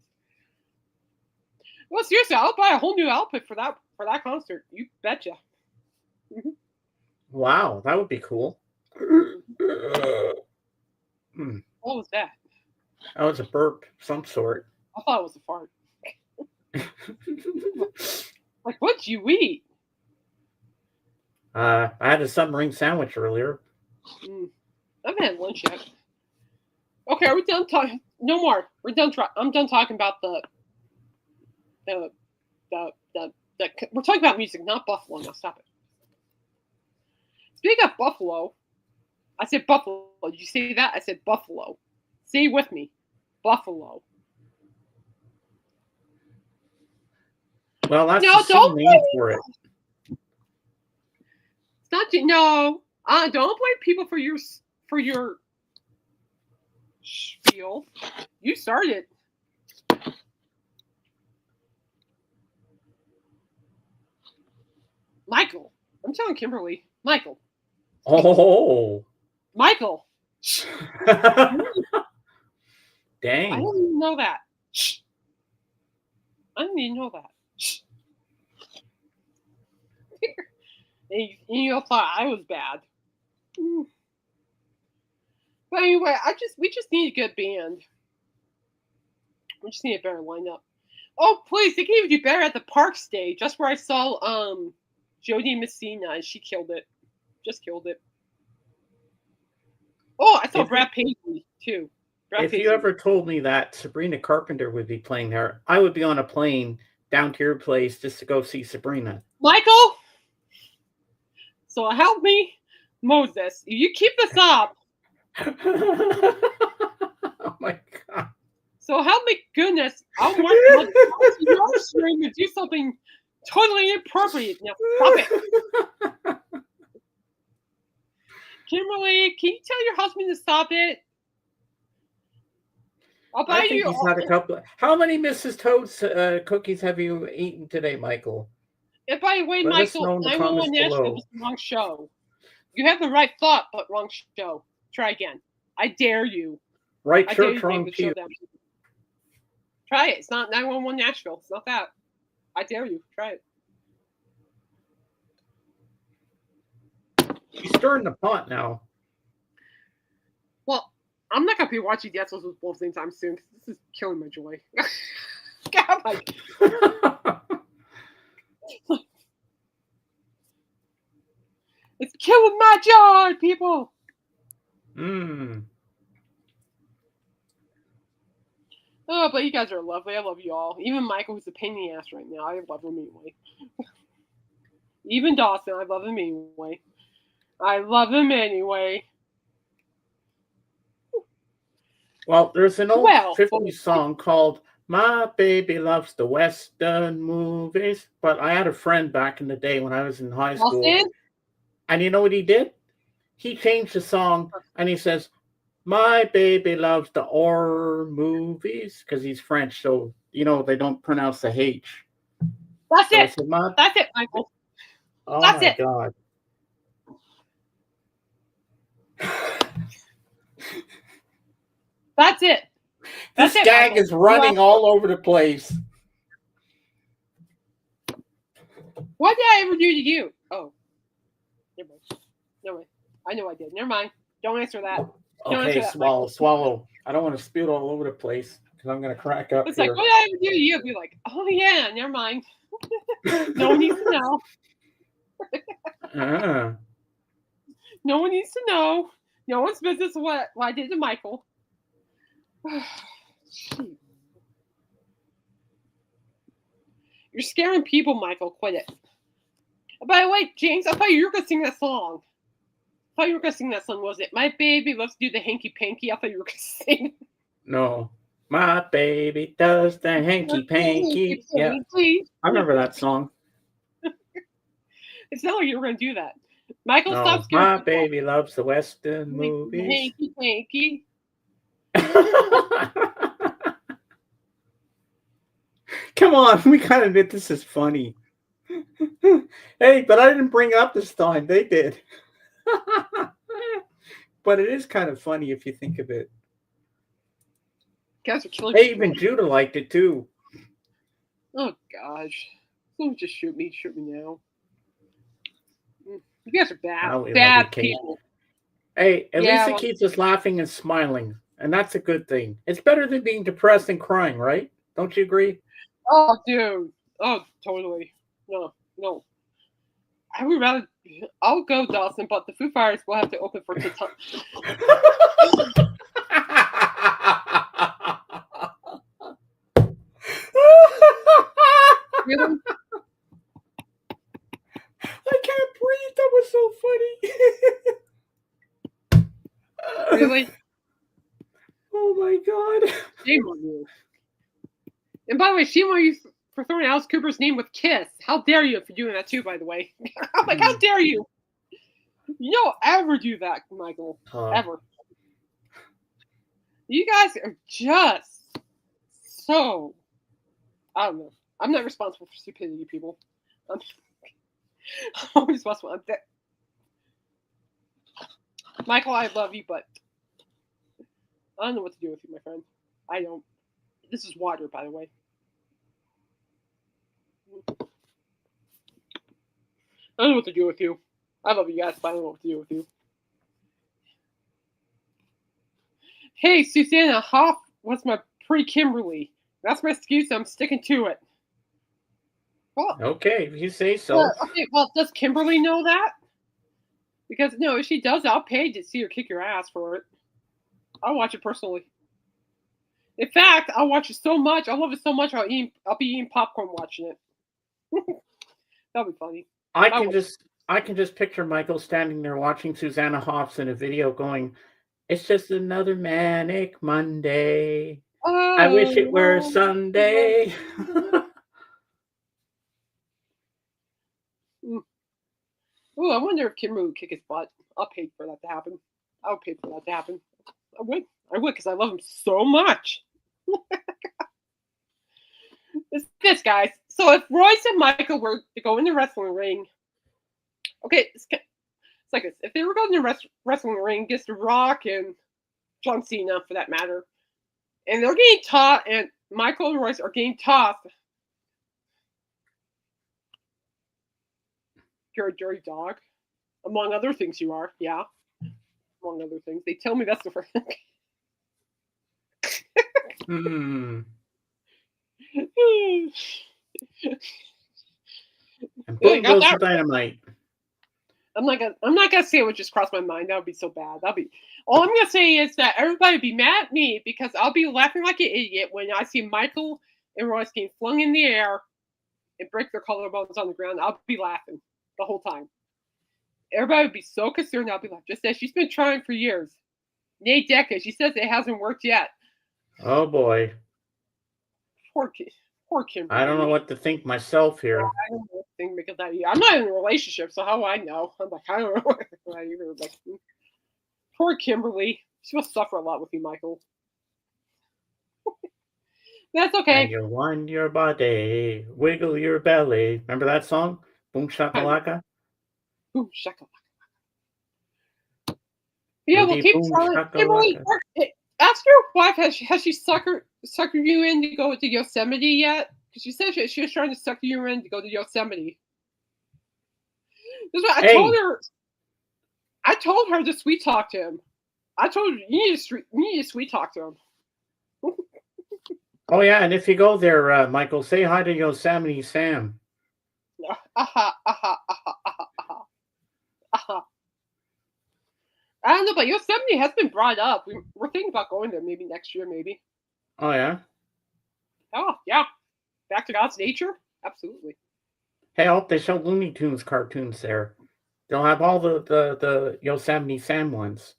Well, seriously, I'll buy a whole new outfit for that concert. You betcha. Wow, that would be cool. What was that? That was a burp of some sort. I thought it was a fart. Like, what'd you eat? I had a submarine sandwich earlier. I haven't had lunch yet. Okay, are we done talking? No more. We're done. I'm done talking about the. We're talking about music, not Buffalo. Now stop it. Speaking of Buffalo, I said Buffalo. Did you see that? I said Buffalo. Say it with me, Buffalo. Well, that's the name for it. It's not. No, don't blame people for your spiel. You started. Michael. I'm telling Kimberly. Michael. Oh. Michael. Dang. I didn't even know that. I didn't even know that. And you all thought I was bad. But anyway, we just need a good band. We just need a better lineup. Oh, please, they can even do better at the park stage. That's where I saw Jodie Messina, and she killed it. Just killed it. Oh, I saw Brad Paisley, too. If you ever told me that Sabrina Carpenter would be playing there, I would be on a plane down to your place just to go see Sabrina. Michael! So help me, Moses. If you keep this up. Oh my God. So help me goodness, I want your stream to do something totally inappropriate. Now stop it. Kimberly, can you tell your husband to stop it? I'll buy you. He's had a couple. How many Mrs. Toad's cookies have you eaten today, Michael? And by the way, Michael, 911 Nashville was the wrong show. You have the right thought, but wrong show. Try again. I dare you. Right church, wrong pew. Try it. It's not 911 Nashville. It's not that. I dare you. Try it. She's stirring the pot now. Well, I'm not gonna be watching Death with Wolves anytime soon. This is killing my joy. God, like, it's killing my joy, people. Oh, but you guys are lovely. I love you all. Even Michael, who's a pain in the ass right now, I love him anyway. Even Dawson, I love him anyway. Well, there's an old 50s song called My Baby Loves the Western Movies, but I had a friend back in the day when I was in high school. And you know what he did? He changed the song and he says, My baby loves the horror movies, because he's French, so, you know, they don't pronounce the H. That's it. That's it, Michael. Oh, my God. That's it. This gag is running all over the place. What did I ever do to you? Oh. Never mind. I know I did. Never mind. Don't answer that. Okay, swallow. I don't want to spew it all over the place because I'm going to crack up. It's like, what did I ever do to you? I'd be like, oh, yeah, never mind. No one needs to know. No one needs to know. No one's business what I did to Michael. You're scaring people, Michael. Quit it. By the way, James, I thought you were going to sing that song. Was it My Baby Loves to Do the Hanky Panky? I thought you were going to sing. No. My baby does the hanky panky. Yeah. I remember that song. It's not like you were going to do that. Michael, stop scaring my people. Baby loves the Western movies. Hanky panky. Come on, we kind of admit this is funny. Hey, but I didn't bring it up this time. They did. But it is kind of funny if you think of it. Guys are killing me. Hey, even Judah liked it too. Oh gosh. Don't just shoot me now. You guys are bad. Bad people. Hey, at least it keeps us laughing and smiling. And that's a good thing. It's better than being depressed and crying, right? Don't you agree? Oh, dude. Oh, totally. No. I would rather. I'll go, Dawson, but the Foo Fighters will have to open for kids. Really? I can't breathe. That was so funny. Really? Oh my God. Shame on you. And by the way, shame on you for throwing Alice Cooper's name with Kiss. How dare you for doing that too, by the way. I'm like, how dare you? You don't ever do that, Michael. Ever. You guys are just so, I don't know. I'm not responsible for stupidity, people. I always must want that. Michael, I love you, but I don't know what to do with you, my friend. I don't. This is water, by the way. I don't know what to do with you. I love you guys, but I don't know what to do with you. Hey, Susanna Hoff was my pre-Kimberly. That's my excuse. I'm sticking to it. Well, Okay, if you say so. well, okay, well, does Kimberly know that? Because no, if she does, I'll pay to see her kick your ass for it. I'll watch it personally. In fact, I'll watch it so much. I love it so much. I'll be eating popcorn watching it. That'll be funny. I can just picture Michael standing there watching Susanna Hoffs in a video, going, "It's just another manic Monday. Oh, I wish it were Sunday." Oh, I wonder if Kimberly would kick his butt. I'll pay for that to happen. I'll pay for that to happen. I would, because I love him so much. This guys. So if Royce and Michael were to go in the wrestling ring, okay, it's like this. If they were going to the wrestling ring against The Rock and John Cena, for that matter, and they're getting taught, and Michael and Royce are getting taught, you're a dirty dog, among other things. You are, yeah, among other things. They tell me that's the first. And boom goes the dynamite. I'm not gonna say what just crossed my mind. That would be so bad. All I'm gonna say is that everybody would be mad at me because I'll be laughing like an idiot when I see Michael and Royce getting flung in the air and break their collarbones on the ground. I'll be laughing the whole time. Everybody would be so concerned. I'll be like, just as she's been trying for years, nay decades. She says it hasn't worked yet. Oh boy. Poor Kimberly. I don't know what to think myself here. I don't know what to think because I'm not in a relationship, so how do I know? I'm like, I don't know what either. Like, poor Kimberly. She must suffer a lot with you, Michael. That's okay. And you wind your body, wiggle your belly. Remember that song? Boom shakalaka? Boom shakalaka. Yeah, we'll keep trying. Kimberly, ask your wife, has she suckered you in to go to Yosemite yet? Because she said she was trying to sucker you in to go to Yosemite. This is what I told her to sweet talk to him. I told her you need to sweet talk to him. Oh yeah, and if you go there, Michael, say hi to Yosemite Sam. I don't know, but Yosemite has been brought up. We're thinking about going there maybe next year, maybe. Oh yeah. Oh yeah, back to God's nature, absolutely. Hey, I hope they show Looney Tunes cartoons there. They'll have all the Yosemite Sam ones.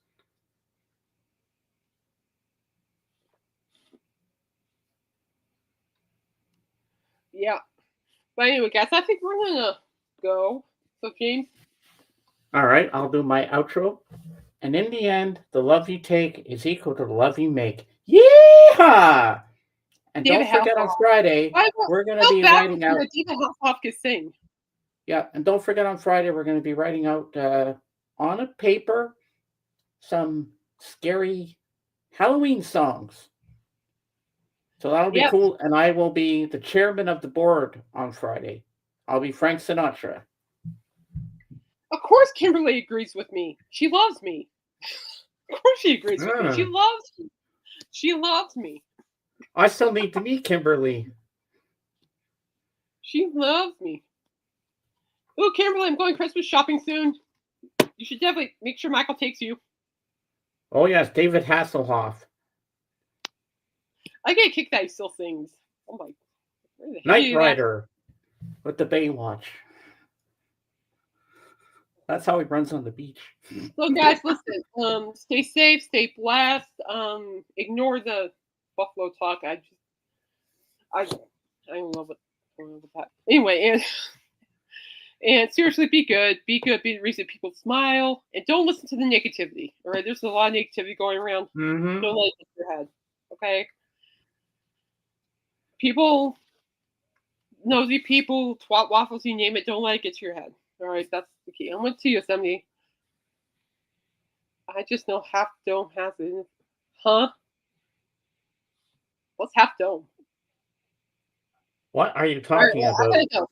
Yeah. But anyway, guys, I think we're gonna go. So James. All right, I'll do my outro. And in the end, the love you take is equal to the love you make. Yeehaw! And David don't forget on Friday, we're going to be writing out. David Hasselhoff can sing. Yeah, and don't forget on Friday, we're going to be writing out on a paper some scary Halloween songs. So that'll be cool. And I will be the chairman of the board on Friday. I'll be Frank Sinatra. Of course, Kimberly agrees with me. She loves me. Of course, she agrees with me. She loves me. She loves me. I still need to meet Kimberly. She loves me. Oh, Kimberly, I'm going Christmas shopping soon. You should definitely make sure Michael takes you. Oh, yes, David Hasselhoff. I get a kick that he still sings. Oh, my. Knight Rider with the Baywatch. That's how he runs on the beach. So, guys, listen. Stay safe. Stay blessed. Ignore the Buffalo talk. I don't know what with that. Anyway, and seriously, be good. Be good. Be the reason people smile, and don't listen to the negativity. All right, there's a lot of negativity going around. Mm-hmm. Don't let it get to your head. Okay. People, nosy people, twat waffles, you name it. Don't let it get to your head. All right, that's the key. I went to Yosemite. I just know Half Dome has it. Huh? What's Half Dome? What are you All right, talking well, I about? gotta go.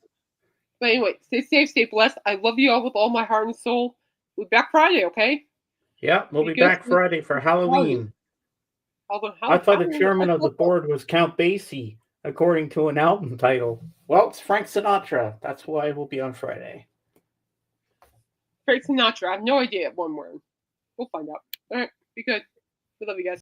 But anyway, stay safe, stay blessed. I love you all with all my heart and soul. We'll be back Friday, okay? Yeah, we'll be good. back Friday for Halloween. I thought the chairman of the board was Count Basie, according to an album title. Well, it's Frank Sinatra. That's why we'll be on Friday. Frank Sinatra. I have no idea one word. We'll find out. All right, be good. We love you guys.